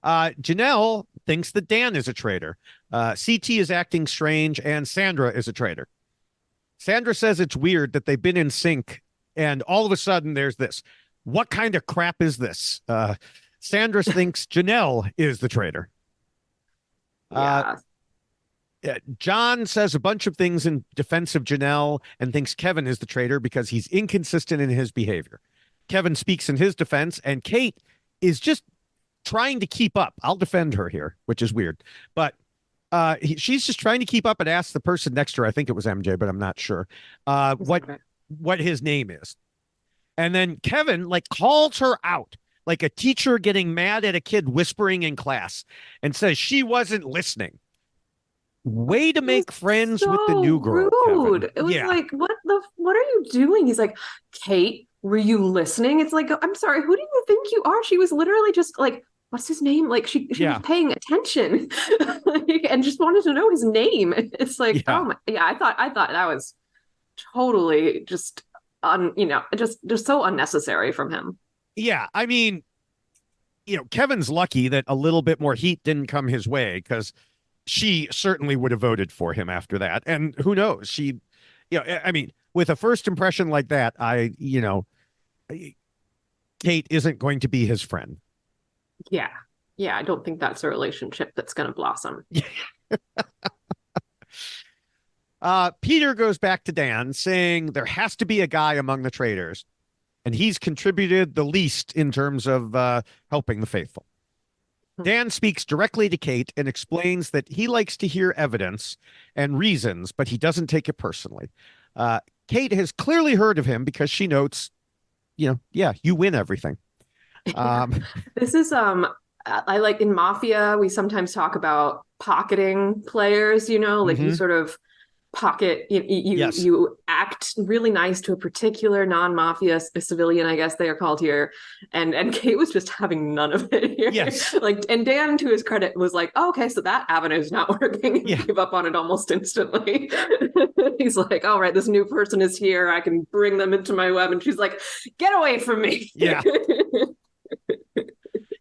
Janelle thinks that Dan is a traitor. CT is acting strange, and Sandra is a traitor. Sandra says it's weird that they've been in sync, and all of a sudden there's this. What kind of crap is this? Sandra thinks Janelle is the traitor. Uh, Yeah. John says a bunch of things in defense of Janelle and thinks Kevin is the traitor because he's inconsistent in his behavior. Kevin speaks in his defense, and Kate is just trying to keep up. I'll defend her here, which is weird, but she's just trying to keep up and ask the person next to her. I think it was MJ, but I'm not sure. What his name is, and then Kevin like calls her out like a teacher getting mad at a kid whispering in class, and says she wasn't listening. Way to It was make friends with the so new girl, Kevin. rude. It was Yeah, like, what are you doing? He's like, Kate, were you listening? It's like, I'm sorry, who do you think you are? She was literally just like, what's his name? Like she was yeah, paying attention like, and just wanted to know his name. It's like, yeah, oh my, yeah, I thought that was totally just just so unnecessary from him. yeah. I mean, Kevin's lucky that a little bit more heat didn't come his way because she certainly would have voted for him after that. And who knows? I mean, with a first impression like that, Kate isn't going to be his friend. Yeah. Yeah, I don't think that's a relationship that's going to blossom. Peter goes back to Dan saying there has to be a guy among the traitors, and he's contributed the least in terms of helping the faithful. Dan speaks directly to Kate and explains that he likes to hear evidence and reasons, but he doesn't take it personally. Kate has clearly heard of him because she notes, yeah, you win everything. Yeah. Um, This is I like in Mafia, we sometimes talk about pocketing players, like you mhm. sort of pocket you Yes. you act really nice to a particular non-mafia civilian, I guess they are called here. And Kate was just having none of it here. Yes. Like, and Dan, to his credit, was like, oh, okay, so that avenue is not working, and Yeah. gave up on it almost instantly. He's like, all right, this new person is here. I can bring them into my web. And she's like, get away from me. Yeah.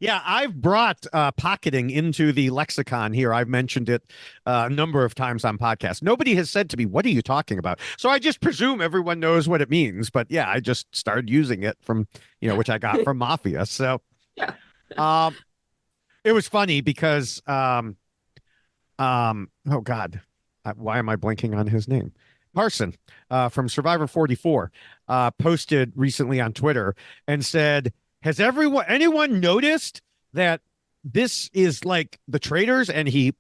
Yeah, I've brought pocketing into the lexicon here. I've mentioned it a number of times on podcasts. Nobody has said to me, "What are you talking about?" So I just presume everyone knows what it means. But yeah, I just started using it from, which I got from Mafia. So Yeah. um, it was funny because oh God, why am I blanking on his name? Parson from Survivor 44 posted recently on Twitter and said, has anyone noticed that this is like the Traitors? And he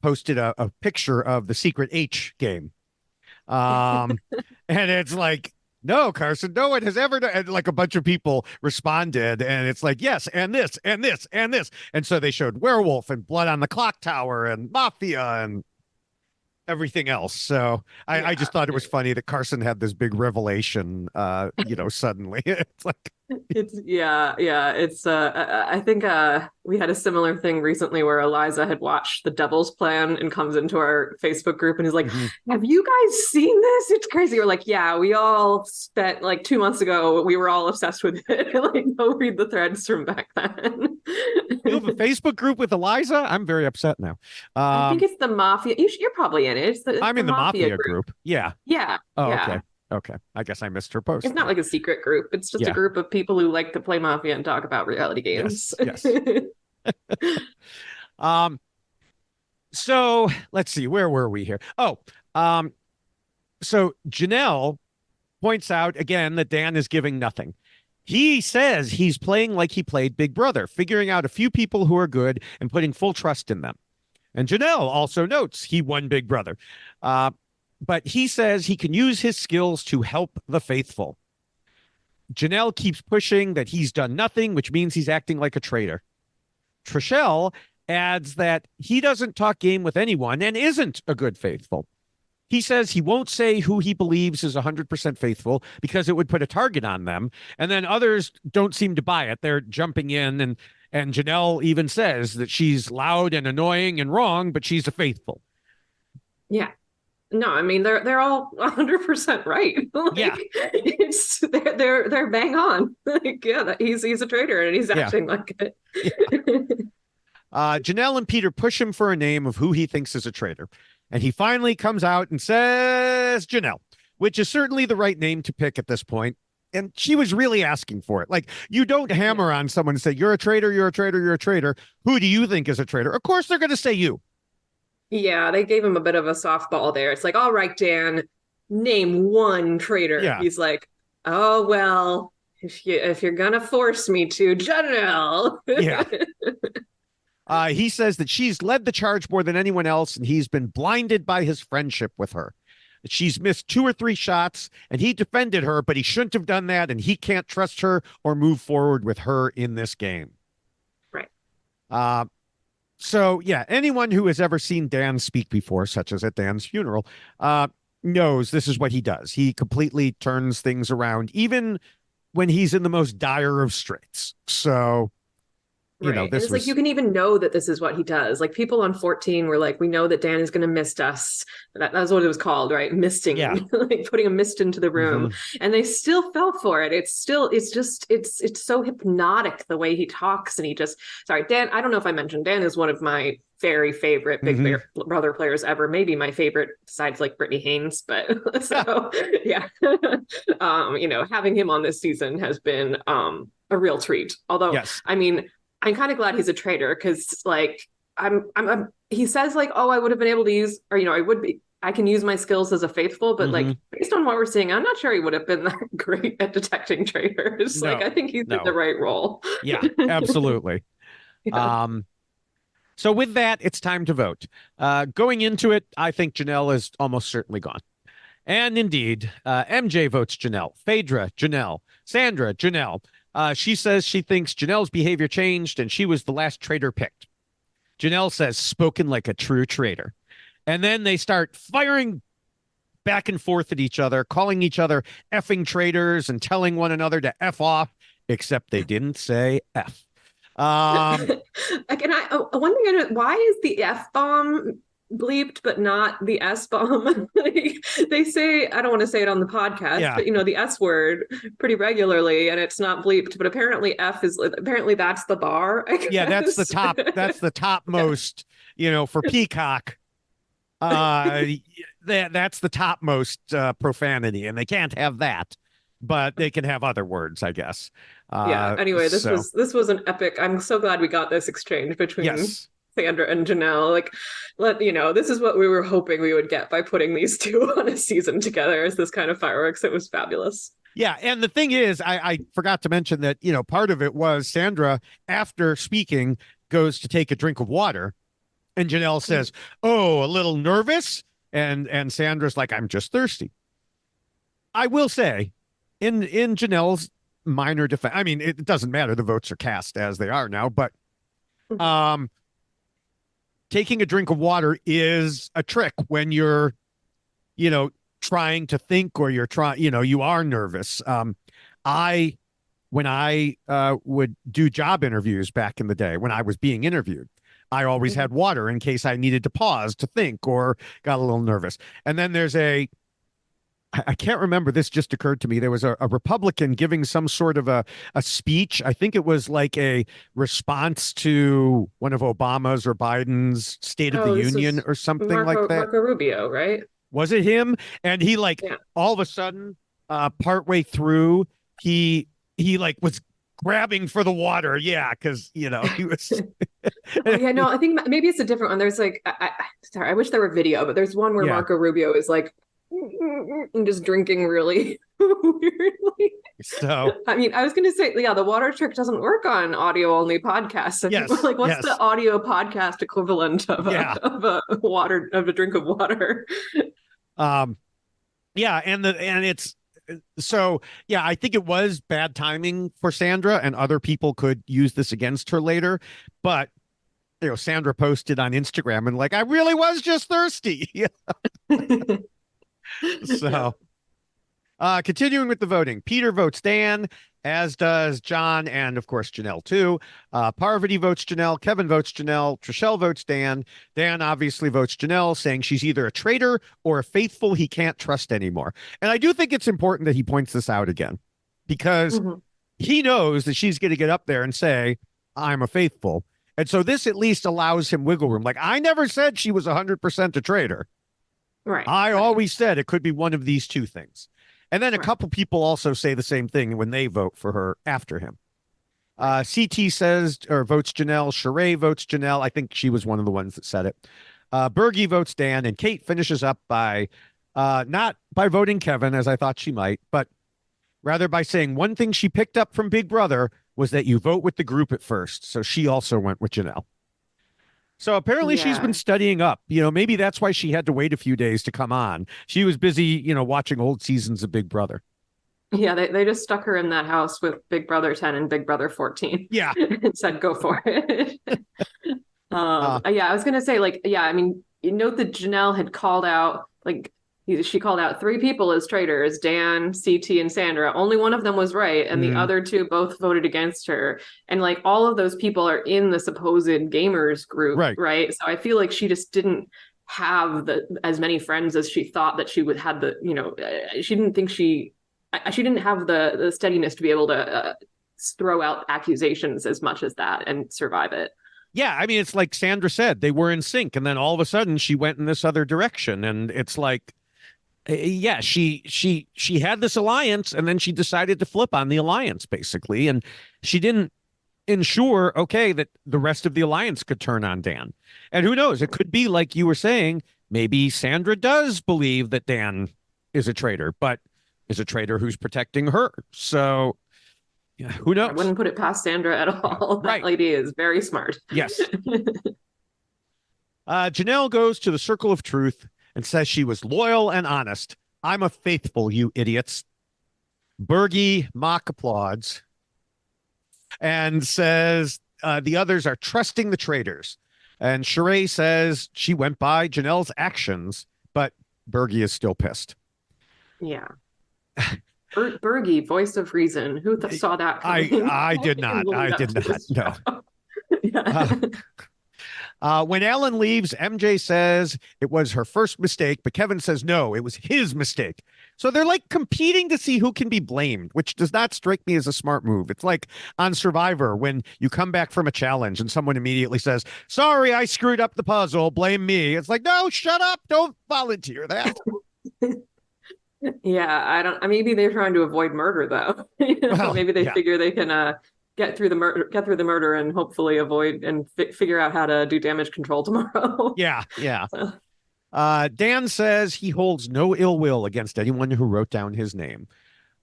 posted a picture of the Secret H game. And it's like, no, Carson, no one has ever done. And like a bunch of people responded, and it's like, yes, and this, and this, and this. And so they showed Werewolf and Blood on the Clock Tower and Mafia and everything else. So I Yeah. just thought it was funny that Carson had this big revelation, suddenly. It's like, It's yeah. It's I think we had a similar thing recently where Eliza had watched The Devil's Plan and comes into our Facebook group and is like, Mhm. "Have you guys seen this? It's crazy." We're like, "Yeah, we all spent like 2 months ago, we were all obsessed with it." Like, go read the threads from back then. You have a Facebook group with Eliza? I'm very upset now. I think Um, it's the Mafia. You're probably in it. It's I'm the in the Mafia Mafia group. group. Yeah. Yeah, Oh, okay. yeah. Okay. I guess I missed her post It's not then. like a secret group. It's just a Yeah. group of people who like to play Mafia and talk about reality games. Yes. Yes. Um, so let's see, where were we here? Oh, um, so Janelle points out again that Dan is giving nothing. He says he's playing like he played Big Brother, figuring out a few people who are good and putting full trust in them. And Janelle also notes he won Big Brother. Uh, but he says he can use his skills to help the faithful. Janelle keeps pushing that he's done nothing, which means he's acting like a traitor. Trishelle adds that he doesn't talk game with anyone and isn't a good faithful. He says he won't say who he believes is 100% faithful because it would put a target on them. And then others don't seem to buy it. They're jumping in, and Janelle even says that she's loud and annoying and wrong, but she's a faithful. Yeah. No, I mean they're all 100% right. Like Yeah, it's they're bang on. Like yeah, he's a traitor and he's yeah. acting like it. Yeah. Janelle and Peter push him for a name of who he thinks is a traitor. And he finally comes out and says Janelle, which is certainly the right name to pick at this point. And she was really asking for it. Like, you don't Yeah. hammer on someone and say, you're a traitor, you're a traitor, you're a traitor. Who do you think is a traitor? Of course, they're going to say you. Yeah, they gave him a bit of a softball there. It's like, all right, Dan, name one traitor. Yeah. He's like, oh well, if you're gonna force me to, Janelle. Yeah. He says that she's led the charge more than anyone else, and he's been blinded by his friendship with her. She's missed 2 or 3 shots, and he defended her, but he shouldn't have done that, and he can't trust her or move forward with her in this game. Right. Uh, so, yeah, anyone who has ever seen Dan speak before, such as at Dan's funeral, knows this is what he does. He completely turns things around, even when he's in the most dire of straits. So, Right. And this it's like was, you can even know that this is what he does. Like people on 14 were like, we know that Dan is going to mist us. That's what it was called, right? yeah. Misting, like putting a mist into the room. Mhm. And they still fell for it. It's so hypnotic the way he talks. And he just, sorry, Dan, I don't know if I mentioned, Dan is one of my very favorite Big Mhm. Brother players ever. Maybe my favorite besides like Brittany Haynes. But so, yeah. Having him on this season has been a real treat. Although, Yes. I mean, I'm kind of glad he's a traitor because like he says like, oh, I would have been able to use, or I can use my skills as a faithful, but like Mhm. based on what we're seeing, I'm not sure he would have been that great at detecting traitors. Like I No, think he's in the no. right role. Yeah, absolutely. Yeah. Um, so with that, it's time to vote. Going into it, I think Janelle is almost certainly gone. And indeed, MJ votes Janelle, Phaedra, Janelle, Sandra, Janelle. She says she thinks Janelle's behavior changed and she was the last traitor picked. Janelle says, spoken like a true traitor. And then they start firing back and forth at each other, calling each other effing traitors and telling one another to F off, except they didn't say F. Like, and one thing I know, why is the F bomb bleeped but not the S bomb? Like, they say, I don't want to say it on the podcast, Yeah. but the S word pretty regularly, and it's not bleeped. But apparently that's the bar. I Yeah, that's the guess. top. That's the topmost. For Peacock. That's the topmost profanity, and they can't have that, but they can have other words, I guess. Yeah. Anyway, this So was an epic. I'm so glad we got this exchange between yes, Sandra and Janelle. Like, this is what we were hoping we would get by putting these two on a season together as this kind of fireworks. It was fabulous. yeah. And the thing is, I forgot to mention that part of it was Sandra, after speaking, goes to take a drink of water, and Janelle says, "Oh, a little nervous," and Sandra's like, "I'm just thirsty." I will say, in Janelle's minor defense, I mean, it doesn't matter. The votes are cast as they are now, but um, taking a drink of water is a trick when you're, trying to think, or you're trying, you are nervous. I when I would do job interviews back in the day when I was being interviewed. I always Mhm. had water in case I needed to pause to think or got a little nervous. And then there's I can't remember. This just occurred to me. There was a Republican giving some sort of a speech. I think it was like a response to one of Obama's or Biden's State of the Oh, this Union was or something like Marco that. Marco Rubio, right? Was it him? And he like Yeah. all of a sudden, partway through, he like was grabbing for the water. Yeah, because he was. Oh yeah, no, I think maybe it's a different one. There's like, sorry, I wish there were video, but there's one where Yeah. Marco Rubio is like and just drinking really weirdly. So I mean, I was going to say, yeah, the water trick doesn't work on audio only podcasts. I think, yes, like, what's the yes, audio podcast equivalent of yeah. a drink of water? Um, yeah, and it's so yeah, I think it was bad timing for Sandra, and other people could use this against her later. But Sandra posted on Instagram and like, I really was just thirsty. Yeah. So continuing with the voting, Peter votes Dan, as does John, and of course Janelle too. Parvati votes Janelle, Kevin votes Janelle, Trishelle votes Dan. Dan obviously votes Janelle, saying she's either a traitor or a faithful he can't trust anymore. And I do think it's important that he points this out again, because Mhm. he knows that she's going to get up there and say, I'm a faithful. And so this at least allows him wiggle room. Like, I never said she was 100% a traitor. Right, I right, always said it could be one of these two things. And then a right, couple people also say the same thing when they vote for her after him. right. CT says or votes Janelle. Sheree votes Janelle. I think she was one of the ones that said it. Bergie votes Dan, and Kate finishes up by not by voting Kevin, as I thought she might, but rather by saying one thing she picked up from Big Brother was that you vote with the group at first. So she also went with Janelle. So apparently she's been Yeah. studying up. Maybe that's why she had to wait a few days to come on. She was busy, watching old seasons of Big Brother. Yeah, they just stuck her in that house with Big Brother 10 and Big Brother 14 Yeah. and said, go for it. Uh, Yeah, I was gonna say, like, yeah, I mean, you note that Janelle had called out, like, she called out three people as traitors: Dan, CT, and Sandra. Only one of them was right, and the mm, other two both voted against her. And like all of those people are in the supposed gamers group, right. right? So I feel like she just didn't have as many friends as she thought that she would had she didn't think she didn't have the steadiness to be able to throw out accusations as much as that and survive it. Yeah, I mean, it's like Sandra said, they were in sync, and then all of a sudden she went in this other direction, and it's like, yeah, she had this alliance, and then she decided to flip on the alliance, basically, and she didn't ensure, okay, that the rest of the alliance could turn on Dan. And who knows? It could be like you were saying, maybe Sandra does believe that Dan is a traitor, but is a traitor who's protecting her. So, yeah, who I knows? wouldn't put it past Sandra at Yeah, all. That right. lady is very smart. Yes. Janelle goes to the Circle of Truth and says she was loyal and honest. I'm a faithful, you idiots. Bergie mock applauds and says the others are trusting the traitors. And Sheree says she went by Janelle's actions, but Bergie is still pissed. Yeah. Bergie, voice of reason. Who saw that coming? I did not. I did not. No. Yeah. When Ellen leaves, MJ says it was her first mistake, but Kevin says no, it was his mistake. So they're like competing to see who can be blamed, which does not strike me as a smart move. It's like on Survivor when you come back from a challenge and someone immediately says, sorry, I screwed up the puzzle, blame me. It's like, no, shut up. Don't volunteer that. Yeah, maybe they're trying to avoid murder though. Well, Maybe they yeah. figure they can get through the murder and hopefully avoid and figure out how to do damage control tomorrow. Yeah. Yeah. So, Dan says he holds no ill will against anyone who wrote down his name.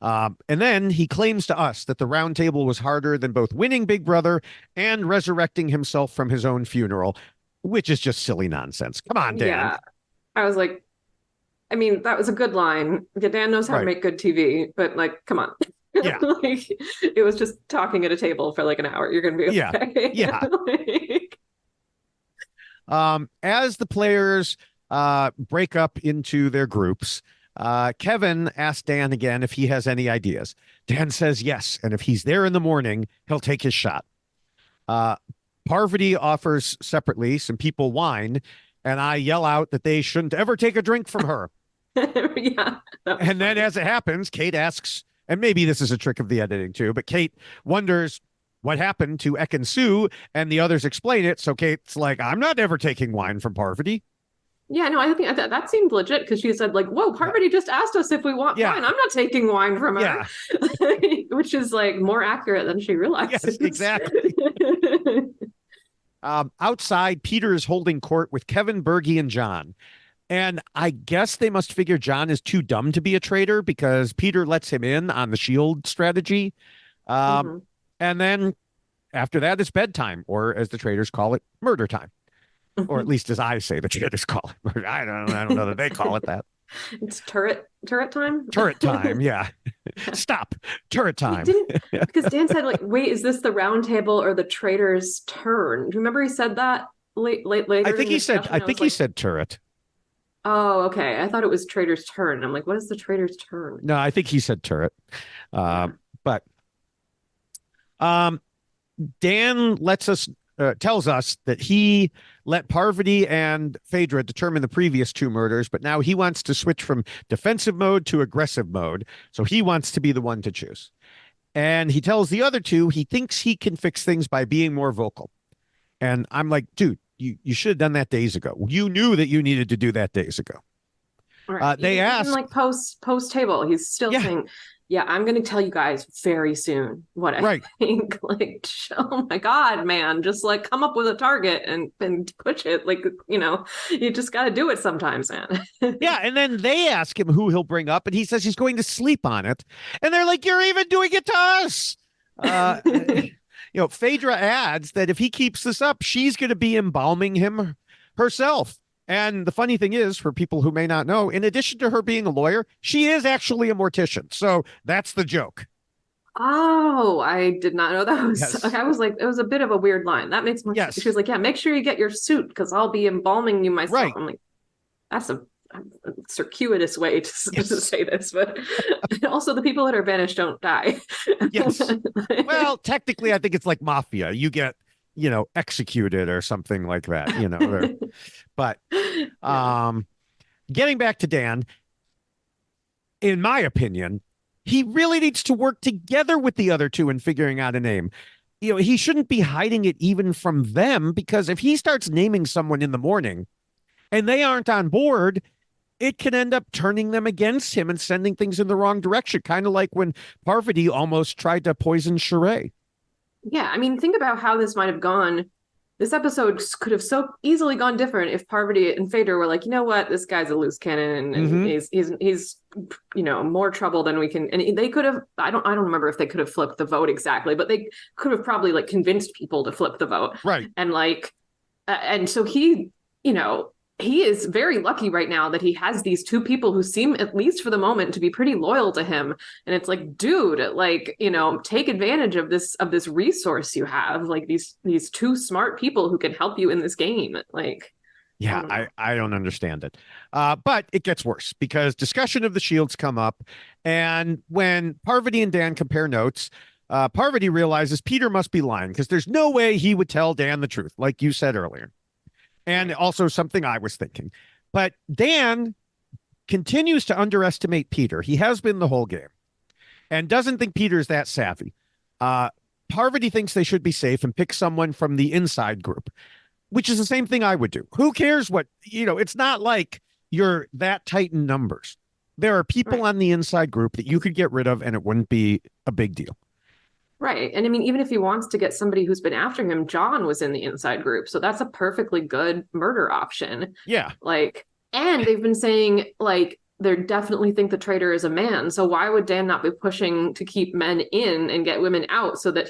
And then he claims to us that the round table was harder than both winning Big Brother and resurrecting himself from his own funeral, which is just silly nonsense. Come on, Dan. yeah, I was like, I mean, that was a good line. Yeah, Dan knows how to Right. make good TV, but like, come on. Yeah. Like, it was just talking at a table for like an hour. You're gonna be Yeah. okay. Yeah. Like, As the players break up into their groups, Kevin asks Dan again if he has any ideas. Dan says yes, and if he's there in the morning, he'll take his shot. Uh, Parvati offers separately some people wine, and I yell out that they shouldn't ever take a drink from her. Yeah. And then as it happens, Kate asks, and maybe this is a trick of the editing too, but Kate wonders what happened to Ek and Sue, and the others explain it. So Kate's like, I'm not ever taking wine from Parvati. Yeah, no, I think that seemed legit because she said like, "Whoa, Parvati just asked us if we want Yeah. wine. I'm not taking wine from her," Yeah. which is like more accurate than she realizes. Yes, exactly. Outside, Peter is holding court with Kevin, Bergie, and John. And I guess they must figure John is too dumb to be a traitor because Peter lets him in on the shield strategy. Mhm. And then after that, it's bedtime, or as the traders call it, murder time. Or at least as I say the traders call it. I don't know that they call it that. It's turret time. Turret time, yeah. Stop. Turret time. Because Dan said like, "Wait, is this the round table or the traitor's turn?" Do you remember he said that later? I think he said. I think he said turret. Oh, okay. I thought it was traitor's turn. I'm like, what is the traitor's turn? No, I think he said turret. But Dan tells us that he let Parvati and Phaedra determine the previous two murders, but now he wants to switch from defensive mode to aggressive mode. So he wants to be the one to choose. And he tells the other two he thinks he can fix things by being more vocal. And I'm like, dude, you should have done that days ago. You knew that you needed to do that days ago. Right. They asked, like post table, he's still saying, "Yeah, I'm going to tell you guys very soon what I think." Like, oh my God, man, just like come up with a target and push it. Like, you just got to do it sometimes, man. Yeah, and then they ask him who he'll bring up, and he says he's going to sleep on it. And they're like, "You're even doing it to us." Phaedra adds that if he keeps this up, she's going to be embalming him herself. And the funny thing is, for people who may not know, in addition to her being a lawyer, she is actually a mortician. So that's the joke. Oh, I did not know that was. Yes. I was like, it was a bit of a weird line. That makes more sense. She was like, "Yeah, make sure you get your suit because I'll be embalming you myself." Right. I'm like, that's a circuitous way to say this, but also the people that are banished don't die. Yes. Well, technically, I think it's like mafia. You get, executed or something like that, But getting back to Dan, in my opinion, he really needs to work together with the other two in figuring out a name. He shouldn't be hiding it even from them, because if he starts naming someone in the morning and they aren't on board, it can end up turning them against him and sending things in the wrong direction. Kind of like when Parvati almost tried to poison Sheree. Yeah, I mean, think about how this might have gone. This episode could have so easily gone different if Parvati and Phaedra were like, you know what, this guy's a loose cannon, and he's more trouble than we can. And they could have. I don't remember if they could have flipped the vote exactly, but they could have probably like convinced people to flip the vote, right? And and so he, he is very lucky right now that he has these two people who seem, at least for the moment, to be pretty loyal to him. And it's like, dude, take advantage of this resource you have, like these two smart people who can help you in this game. Like, yeah, I don't understand it. But it gets worse because discussion of the shields come up. And when Parvati and Dan compare notes, Parvati realizes Peter must be lying because there's no way he would tell Dan the truth, like you said earlier. And also something I was thinking. But Dan continues to underestimate Peter. He has been the whole game and doesn't think Peter's that savvy. Parvati thinks they should be safe and pick someone from the inside group, which is the same thing I would do. Who cares what, it's not like you're that tight in numbers. There are people on the inside group that you could get rid of and it wouldn't be a big deal. Right. And I mean, even if he wants to get somebody who's been after him, John was in the inside group. So that's a perfectly good murder option. Yeah. And they've been saying, they definitely think the traitor is a man. So why would Dan not be pushing to keep men in and get women out so that,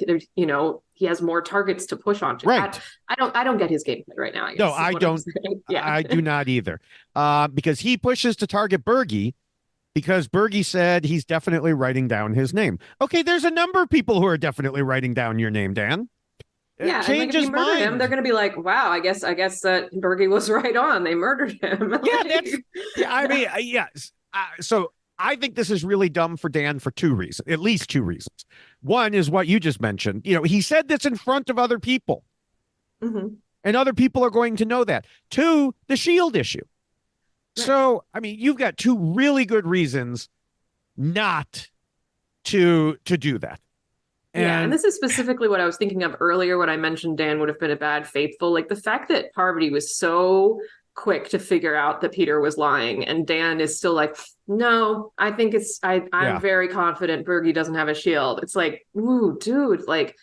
he has more targets to push onto? Right. I don't get his gameplay right now. No, I don't. Yeah. I do not either. Because he pushes to target Bergie, because Bergie said he's definitely writing down his name. Okay, there's a number of people who are definitely writing down your name, Dan. Yeah, change his mind. Him, they're going to be like, "Wow, I guess that Bergie was right on. They murdered him." Yeah, So I think this is really dumb for Dan for two reasons, at least two reasons. One is what you just mentioned. He said this in front of other people, Hmm. and other people are going to know that. Two, the shield issue. Right. So, I mean, you've got two really good reasons not to do that. Yeah, and And this is specifically what I was thinking of earlier when I mentioned Dan would have been a bad faithful. Like the fact that Parvati was so quick to figure out that Peter was lying, and Dan is still like, no, I think I'm yeah, very confident Bergie doesn't have a shield. It's like, ooh, dude, like,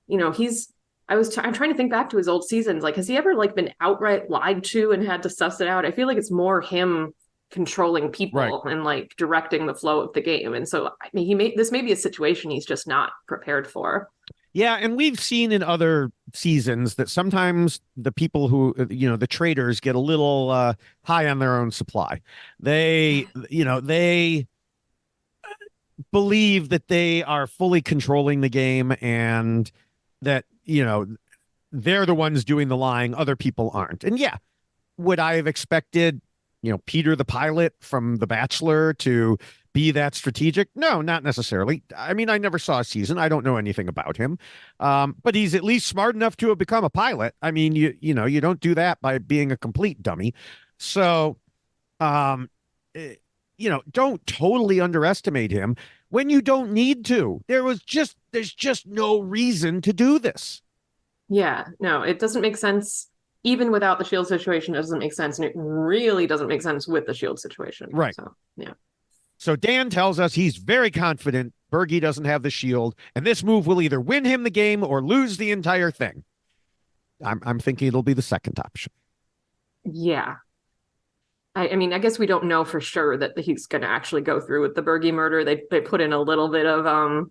he's I'm trying to think back to his old seasons. Like, has he ever like been outright lied to and had to suss it out? I feel like it's more him controlling right. people and like directing the flow of the game. And so I mean this may be a situation he's just not prepared for. Yeah, and we've seen in other seasons that sometimes the people who, the traders get a little high on their own supply. They believe that they are fully controlling the game and that, they're the ones doing the lying, other people aren't. And yeah, would I have expected, Peter the pilot from The Bachelor to be that strategic? No, not necessarily. I mean, I never saw a season. I don't know anything about him. But he's at least smart enough to have become a pilot. I mean, you don't do that by being a complete dummy. So, um, don't totally underestimate him when you don't need to. There's just no reason to do this. Yeah, no, it doesn't make sense. Even without the shield situation, it doesn't make sense. And it really doesn't make sense with the shield situation. Right. So, yeah. So Dan tells us he's very confident Bergie doesn't have the shield, and this move will either win him the game or lose the entire thing. I'm thinking it'll be the second option. Yeah. I mean, I guess we don't know for sure that he's going to actually go through with the Bergie murder. They put in a little bit of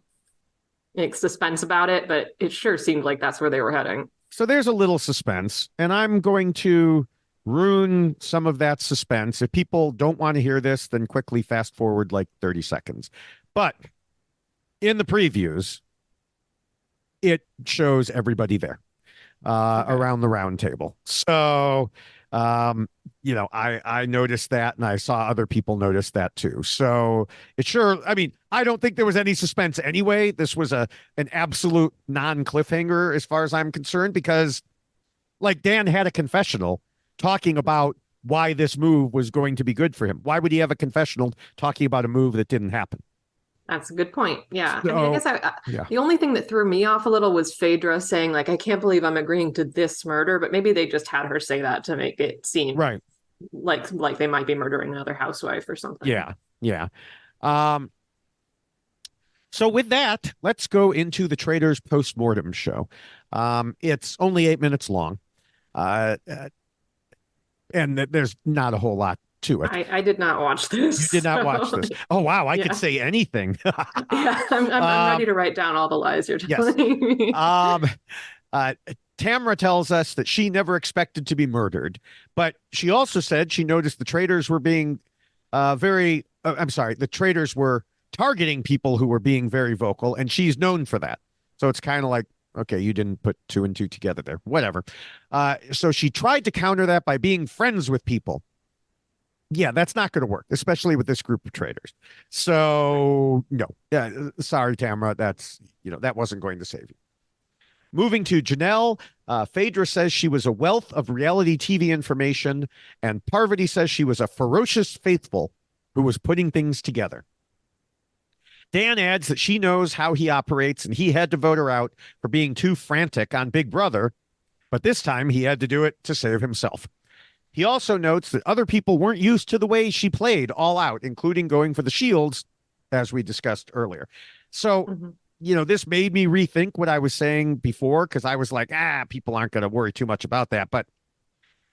like suspense about it, but it sure seemed like that's where they were heading. So there's a little suspense, and I'm going to ruin some of that suspense. If people don't want to hear this, then quickly fast forward like 30 seconds. But in the previews, it shows everybody there Okay. around the round table. So, I noticed that, and I saw other people notice that too. So I mean, I don't think there was any suspense anyway. This was an absolute non-cliffhanger as far as I'm concerned, because like Dan had a confessional talking about why this move was going to be good for him. Why would he have a confessional talking about a move that didn't happen? That's a good point. Yeah. I mean, I So, guess yeah, the only thing that threw me off a little was Phaedra saying, like, I can't believe I'm agreeing to this murder, but maybe they just had her say that to make it seem right. like they might be murdering another housewife or something. Yeah, yeah. Um, so with that, let's go into the Traitors Postmortem show. It's only 8 minutes long, uh, uh, and there's not a whole lot to it. I did not watch You this. did not watch So, this. Oh wow, I could yeah. say anything. Yeah. I'm ready um, to write down all the lies you're yes. telling me. Um, uh, Tamra tells us that she never expected to be murdered, but she also said she noticed the traitors were being I'm sorry, the traitors were targeting people who were being very vocal, and she's known for that. So it's kind of like, okay, you didn't put two and two together there. Whatever. So she tried to counter that by being friends with people. Yeah, that's not going to work, especially with this group of traders. So no, sorry, Tamra, that wasn't going to save you. Moving to Janelle, Phaedra says she was a wealth of reality TV information, and Parvati says she was a ferocious faithful who was putting things together. Dan adds that she knows how he operates, and he had to vote her out for being too frantic on Big Brother, but this time he had to do it to save himself. He also notes that other people weren't used to the way she played all out, including going for the shields, as we discussed earlier. So, Mm-hmm. This made me rethink what I was saying before, because I was like, people aren't going to worry too much about that. But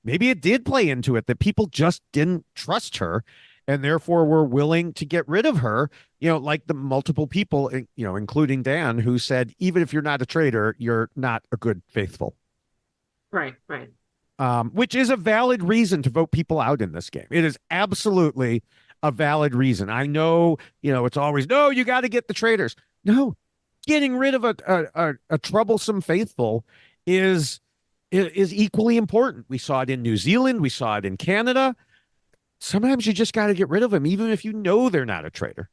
maybe it did play into it that people just didn't trust her and therefore were willing to get rid of her, like the multiple people, including Dan, who said, even if you're not a traitor, you're not a good faithful. Right, right. Which is a valid reason to vote people out in this game. It is absolutely a valid reason. I know, it's always, no, you got to get the traitors. No, getting rid of a troublesome faithful is equally important. We saw it in New Zealand. We saw it in Canada. sometimes you just got to get rid of them, even if you know they're not a traitor.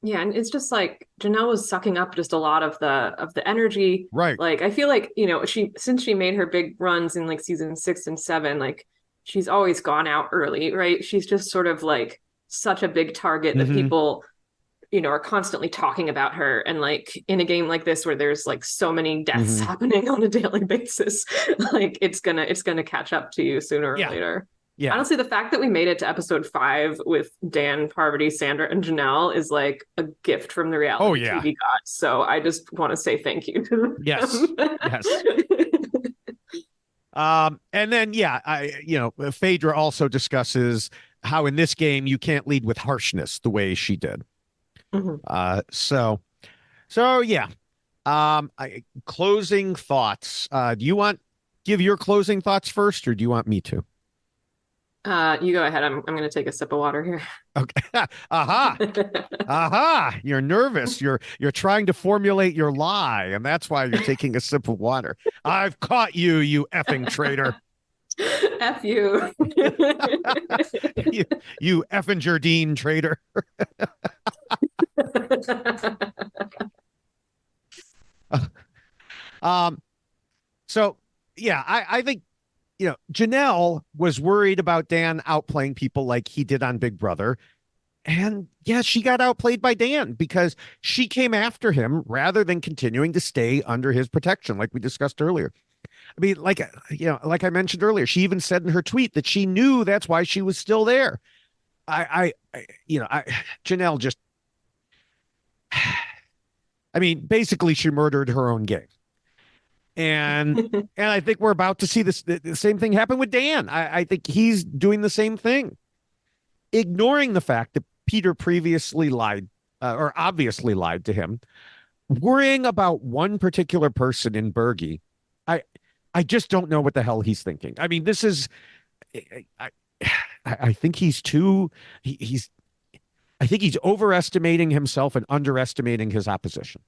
Yeah, and it's just like Janelle was sucking up just a lot of the energy. Right. Like I feel like, you know, she since she made her big runs in like season 6 and 7, like she's always gone out early, right? She's just sort of like such a big target that Hmm. people, you know, are constantly talking about her. And like in a game like this where there's like so many deaths Hmm. happening on a daily basis, like it's gonna catch up to you sooner or Yeah. later. Yeah. Honestly, the fact that we made it to episode 5 with Dan, Parvati, Sandra, and Janelle is like a gift from the Oh, reality yeah. TV gods. So I just want to say thank you to Yes. them. Yes. And then, yeah, Phaedra also discusses how in this game you can't lead with harshness the way she did. Mhm. So yeah. Closing thoughts. Do you want give your closing thoughts first, or do you want me to? You go ahead. I'm gonna take a sip of water here. Okay. Aha. Aha. You're nervous. You're trying to formulate your lie, and that's why you're taking a sip of water. I've caught you, you effing traitor. F you. you, you effing Jardine traitor. Um, so yeah, I think Janelle was worried about Dan outplaying people like he did on Big Brother. And yeah, she got outplayed by Dan because she came after him rather than continuing to stay under his protection, like we discussed earlier. I mean, like I mentioned earlier, she even said in her tweet that she knew that's why she was still there. Janelle just, I mean, basically, she murdered her own game. And I think we're about to see the same thing happen with Dan. I think he's doing the same thing, ignoring the fact that Peter previously lied or obviously lied to him, worrying about one particular person in Bergie. I I just don't know what the hell he's thinking. I mean, this is I I think he's too he's I think he's overestimating himself and underestimating his opposition.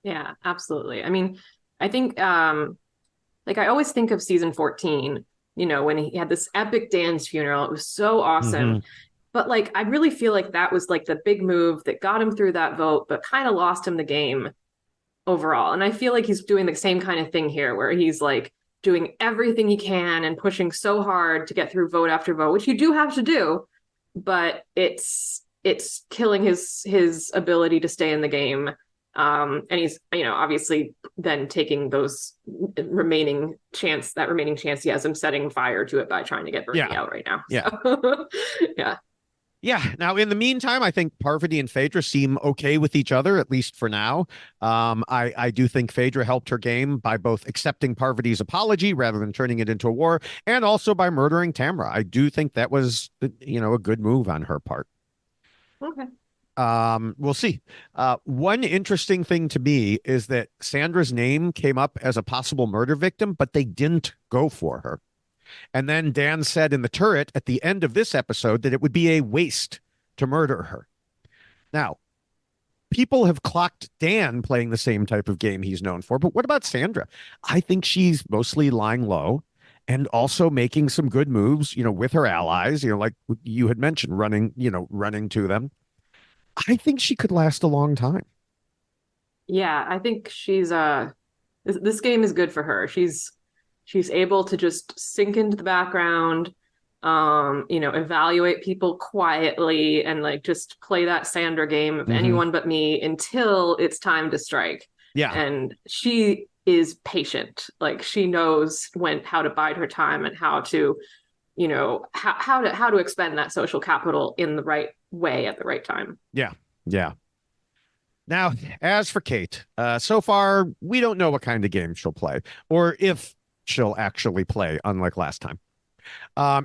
Yeah, absolutely. I mean, I think like I always think of season 14, you know, when he had this epic Dan's funeral. It was so awesome. Mm-hmm. But like I really feel like that was like the big move that got him through that vote, but kind of lost him the game overall. And I feel like he's doing the same kind of thing here where he's like doing everything he can and pushing so hard to get through vote after vote, which you do have to do, but it's killing his ability to stay in the game. And he's, you know, obviously then taking that remaining chance he has, him setting fire to it by trying to get Bernie Yeah. out right now. Yeah. So yeah. Yeah. Now, in the meantime, I think Parvati and Phaedra seem okay with each other, at least for now. I do think Phaedra helped her game by both accepting Parvati's apology rather than turning it into a war, and also by murdering Tamra. I do think that was, a good move on her part. Okay. We'll see. One interesting thing to me is that Sandra's name came up as a possible murder victim, but they didn't go for her. And then Dan said in the turret at the end of this episode that it would be a waste to murder her. Now, people have clocked Dan playing the same type of game he's known for, but what about Sandra? I think she's mostly lying low and also making some good moves, with her allies, like you had mentioned, running to them. I think she could last a long time. Yeah, I think this game is good for her. She's able to just sink into the background, evaluate people quietly and like just play that Sandra game of Mm-hmm. anyone but me until it's time to strike. Yeah. And she is patient. Like she knows how to bide her time and how to, how to expend that social capital in the right way at the right time. Yeah. Yeah. Now, as for Kate, so far, we don't know what kind of game she'll play or if she'll actually play, unlike last time.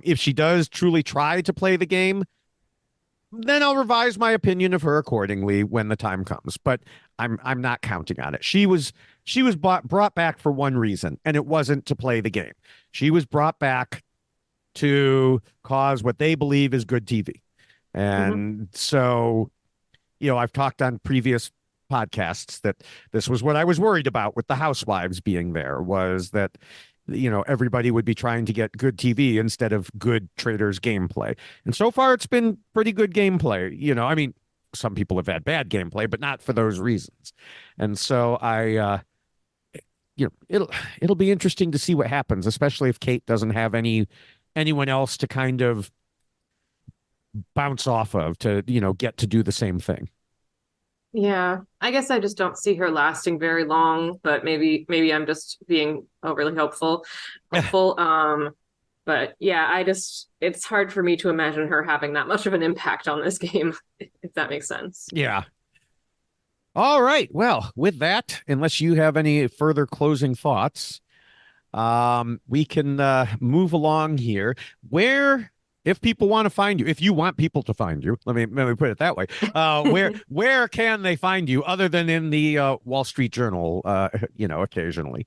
If she does truly try to play the game, then I'll revise my opinion of her accordingly when the time comes. But I'm not counting on it. She was brought back for one reason, and it wasn't to play the game. She was brought back to cause what they believe is good TV. And so, I've talked on previous podcasts that this was what I was worried about with the housewives being there, was that everybody would be trying to get good TV instead of good Traitors gameplay. And so far, it's been pretty good gameplay. I mean, some people have had bad gameplay, but not for those reasons. And so it'll be interesting to see what happens, especially if Kate doesn't have anyone else to kind of bounce off of to, get to do the same thing. Yeah, I guess I just don't see her lasting very long, but maybe I'm just being overly hopeful. Hopeful. But yeah, it's hard for me to imagine her having that much of an impact on this game, if that makes sense. Yeah. All right. Well, with that, unless you have any further closing thoughts, we can move along here. If people want to find you, if you want people to find you, let me put it that way. Where can they find you other than in the Wall Street Journal? Occasionally.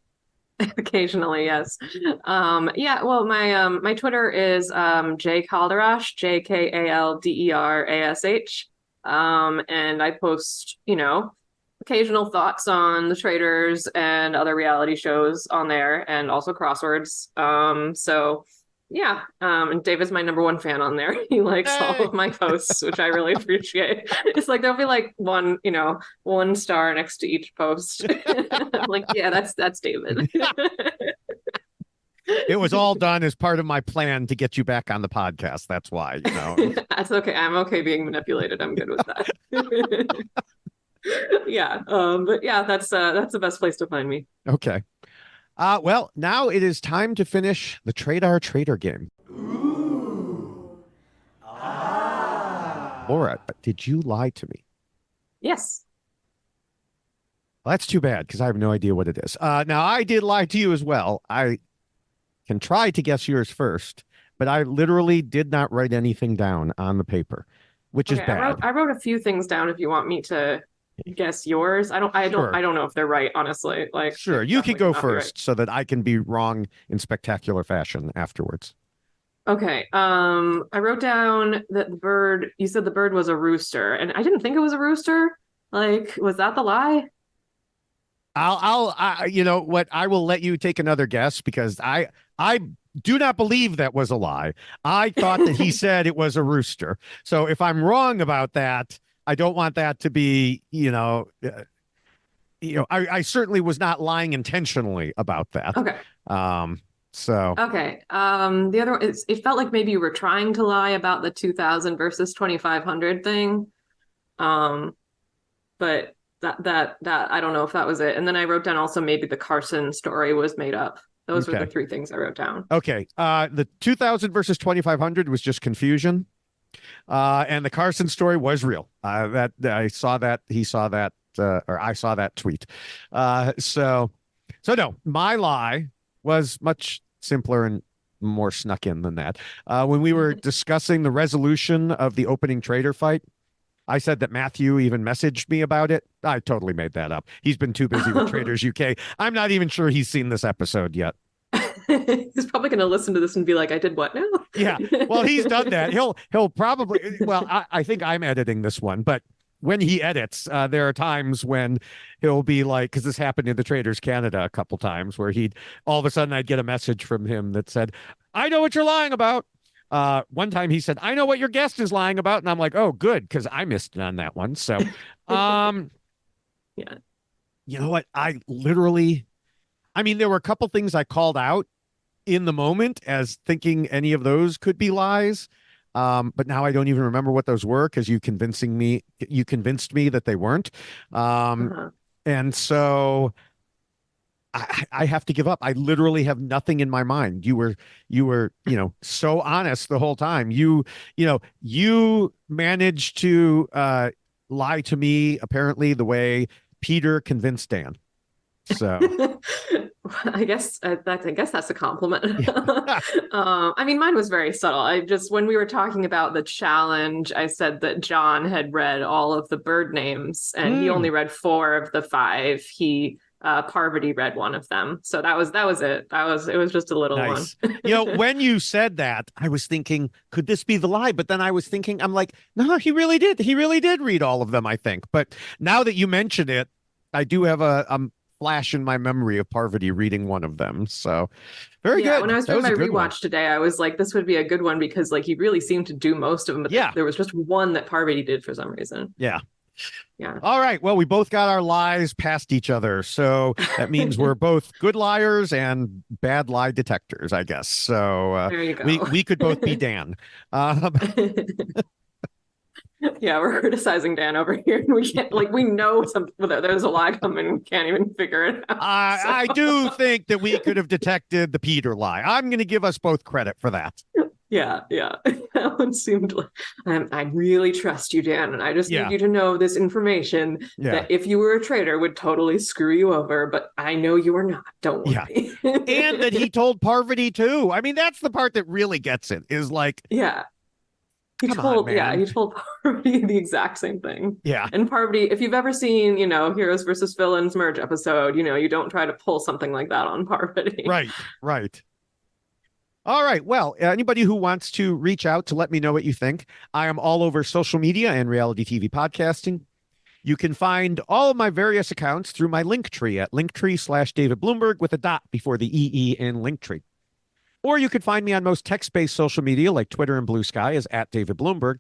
Occasionally, yes. Yeah. Well, my Twitter is J Calderash, JKALDERASH, and I post occasional thoughts on the Traitors and other reality shows on there, and also crosswords. So yeah, and Dave is my number one fan on there. He likes all of my posts, which I really appreciate. It's like there'll be like one star next to each post. I'm like, yeah, that's David. It was all done as part of my plan to get you back on the podcast. That's why, That's okay. I'm okay being manipulated. I'm good with that. Yeah. But yeah, that's the best place to find me. Okay. Well, now it is time to finish the Traitor game. Ooh. Ah. Laura, did you lie to me? Yes. Well, that's too bad because I have no idea what it is. Now, I did lie to you as well. I can try to guess yours first, but I literally did not write anything down on the paper, which is bad. I wrote a few things down if you want me to guess yours. I don't know if they're right, honestly. Like, sure, you can go first so that I can be wrong in spectacular fashion afterwards. Okay. I wrote down that you said the bird was a rooster, and I didn't think it was a rooster. Like, was that the lie? You know what? I will let you take another guess because I do not believe that was a lie. I thought that he said it was a rooster. So if I'm wrong about that, I don't want that to be, I certainly was not lying intentionally about that. Okay. Okay. The other one it felt like maybe you were trying to lie about the 2000 versus 2500 thing. But that I don't know if that was it. And then I wrote down also maybe the Carson story was made up. Those were the three things I wrote down. Okay. The 2000 versus 2500 was just confusion. And the Carson story was real. That I saw that he saw that, or I saw that tweet. So no, my lie was much simpler and more snuck in than that. When we were discussing the resolution of the opening Traitor fight, I said that Matthew even messaged me about it. I totally made that up. He's been too busy with Traitors UK. I'm not even sure he's seen this episode yet. He's probably going to listen to this and be like, I did what now? Yeah. Well, he's done that. He'll probably, well, I think I'm editing this one, but when he edits, there are times when he'll be like, because this happened in the Traitors Canada a couple times where all of a sudden I'd get a message from him that said, I know what you're lying about. One time he said, I know what your guest is lying about. And I'm like, oh, good. Because I missed it on that one. So, yeah, you know what? There were a couple things I called out in the moment as thinking any of those could be lies. But now I don't even remember what those were because you convinced me that they weren't. And so I have to give up. I literally have nothing in my mind. You were, so honest the whole time. You managed to lie to me apparently the way Peter convinced Dan. So I guess that's a compliment. Yeah. Mine was very subtle. When we were talking about the challenge, I said that John had read all of the bird names and he only read 4 of the 5. Parvati read one of them. So that was it. It was just a little nice one. When you said that, I was thinking, could this be the lie? But then I was thinking, I'm like, no, he really did read all of them, I think. But now that you mention it, I do have a flash in my memory of Parvati reading one of them. So very Yeah, good. when I was That doing my a good one. rewatch today, I was like, this would be a good one because like he really seemed to do most of them, but Yeah. there was just one that Parvati did for some reason. Yeah. Yeah. All right. Well, we both got our lies past each other. So that means we're both good liars and bad lie detectors, I guess. So There you go. we could both be Dan. Yeah, we're criticizing Dan over here. We can't like we know there's a lie coming, we can't even figure it out. I do think that we could have detected the Peter lie. I'm going to give us both credit for that. Yeah. That one seemed like I really trust you, Dan, and I just need you to know this information that if you were a traitor would totally screw you over, but I know you are not. Don't worry. And that he told Parvati too. I mean, that's the part that really gets it, is like, He told Parvati the exact same thing. Yeah. And Parvati, if you've ever seen, Heroes versus Villains merge episode, you don't try to pull something like that on Parvati. Right. All right. Well, anybody who wants to reach out to let me know what you think, I am all over social media and reality TV podcasting. You can find all of my various accounts through my Linktree at Linktree/David Bloomberg with a dot before the EE in Linktree. Or you could find me on most text-based social media like Twitter and Blue Sky as @David Bloomberg.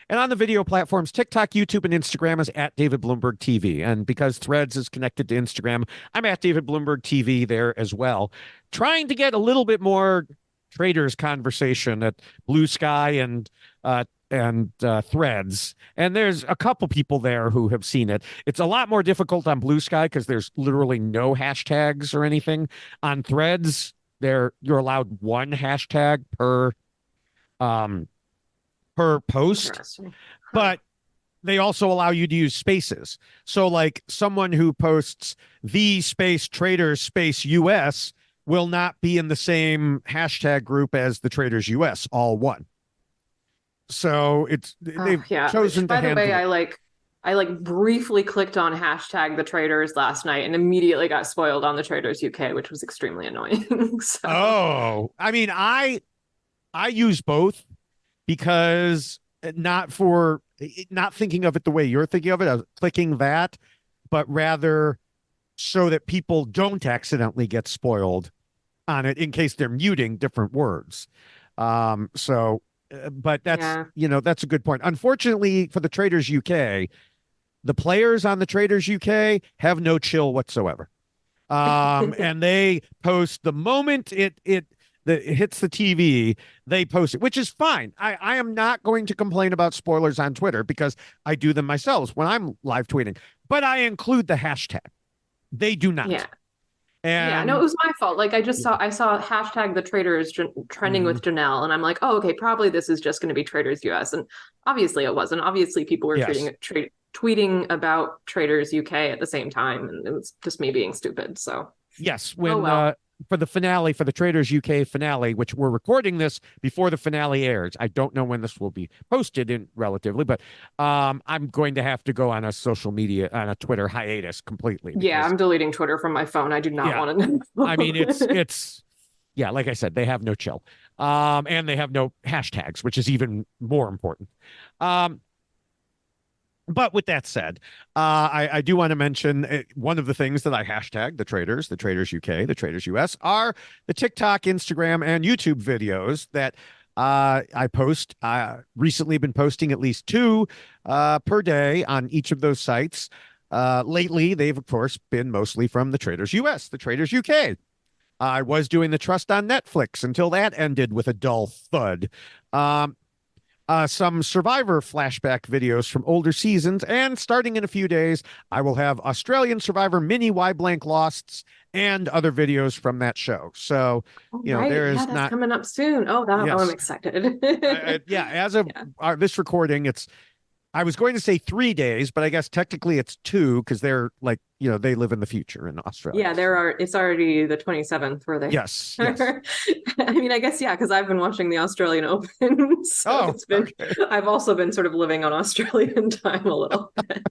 And on the video platforms, TikTok, YouTube, and Instagram is @David Bloomberg TV. And because Threads is connected to Instagram, I'm @David Bloomberg TV there as well. Trying to get a little bit more Traitors conversation at Blue Sky and Threads. And there's a couple people there who have seen it. It's a lot more difficult on Blue Sky because there's literally no hashtags or anything. On Threads, you're allowed one hashtag per post, but they also allow you to use spaces. So like someone who posts the space Traitors space US will not be in the same hashtag group as the Traitors US, all one. So they've chosen to handle it. By the way, I briefly clicked on hashtag the Traitors last night and immediately got spoiled on the Traitors UK, which was extremely annoying. So. Oh, I mean, I use both because not thinking of it the way you're thinking of it, I was clicking that, but rather so that people don't accidentally get spoiled on it in case they're muting different words. But that's, that's a good point. Unfortunately for the Traitors UK, the players on the Traitors UK have no chill whatsoever. And they post the moment it hits the TV, they post it, which is fine. I am not going to complain about spoilers on Twitter because I do them myself when I'm live tweeting, but I include the hashtag. They do not. Yeah. And no, it was my fault. Like I saw hashtag the Traitors trending with Janelle, and I'm like, oh, okay, probably this is just going to be Traitors US, and obviously it wasn't. Obviously, people were tweeting about Traitors UK at the same time, and it was just me being stupid. So yes, for the finale, for the Traitors UK finale, which we're recording this before the finale airs. I don't know when this will be posted in relatively, but I'm going to have to go on a social media, on a Twitter hiatus completely. Yeah, I'm deleting Twitter from my phone. I do not want to know. I mean, it's like I said, they have no chill. And they have no hashtags, which is even more important. But with that said, I do want to mention one of the things that I hashtag, the Traitors UK, the Traitors US, are the TikTok, Instagram, and YouTube videos that I post. Recently been posting at least 2 per day on each of those sites. Lately, they've, of course, been mostly from the Traitors US, the Traitors UK. I was doing the Trust on Netflix until that ended with a dull thud. Some Survivor flashback videos from older seasons, and starting in a few days, I will have Australian Survivor mini Why Blank Losts and other videos from that show. So, there is that's coming up soon. Oh, I'm excited. As of this recording, I was going to say 3 days, but I guess technically it's 2 because they're like, they live in the future in Australia. Yeah, it's already the 27th where they. Yes. I mean, I guess, because I've been watching the Australian Open. So I've also been sort of living on Australian time a little bit.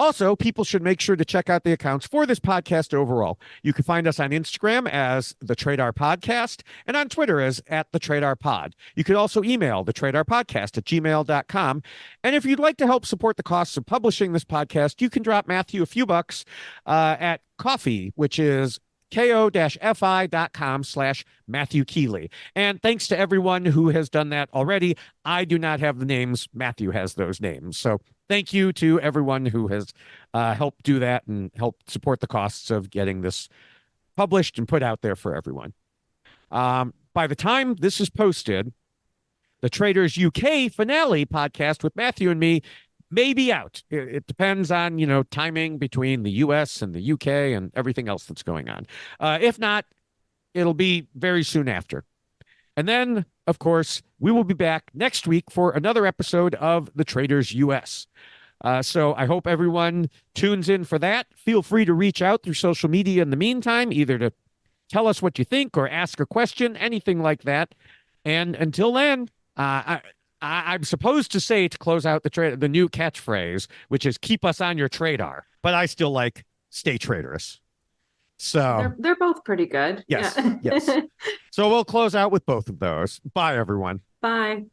Also, people should make sure to check out the accounts for this podcast overall. You can find us on Instagram as the Traitors Podcast and on Twitter as at the Traitors Pod. You could also email the Traitors Podcast at gmail.com. And if you'd like to help support the costs of publishing this podcast, you can drop Matthew a few bucks at Coffee, which is ko-fi.com/Matthew Keeley. And thanks to everyone who has done that already. I do not have the names. Matthew has those names. So thank you to everyone who has helped do that and helped support the costs of getting this published and put out there for everyone. By the time this is posted, the Traitors UK finale podcast with Matthew and me may be out. It depends on, timing between the US and the UK and everything else that's going on. If not, it'll be very soon after. And then, of course, we will be back next week for another episode of the Traitors US. So I hope everyone tunes in for that. Feel free to reach out through social media in the meantime, either to tell us what you think or ask a question, anything like that. And until then, I'm supposed to say to close out the new catchphrase, which is keep us on your traitor. But I still like stay traitorous. So they're both pretty good. Yes, Yeah. yes. So we'll close out with both of those. Bye, everyone. Bye.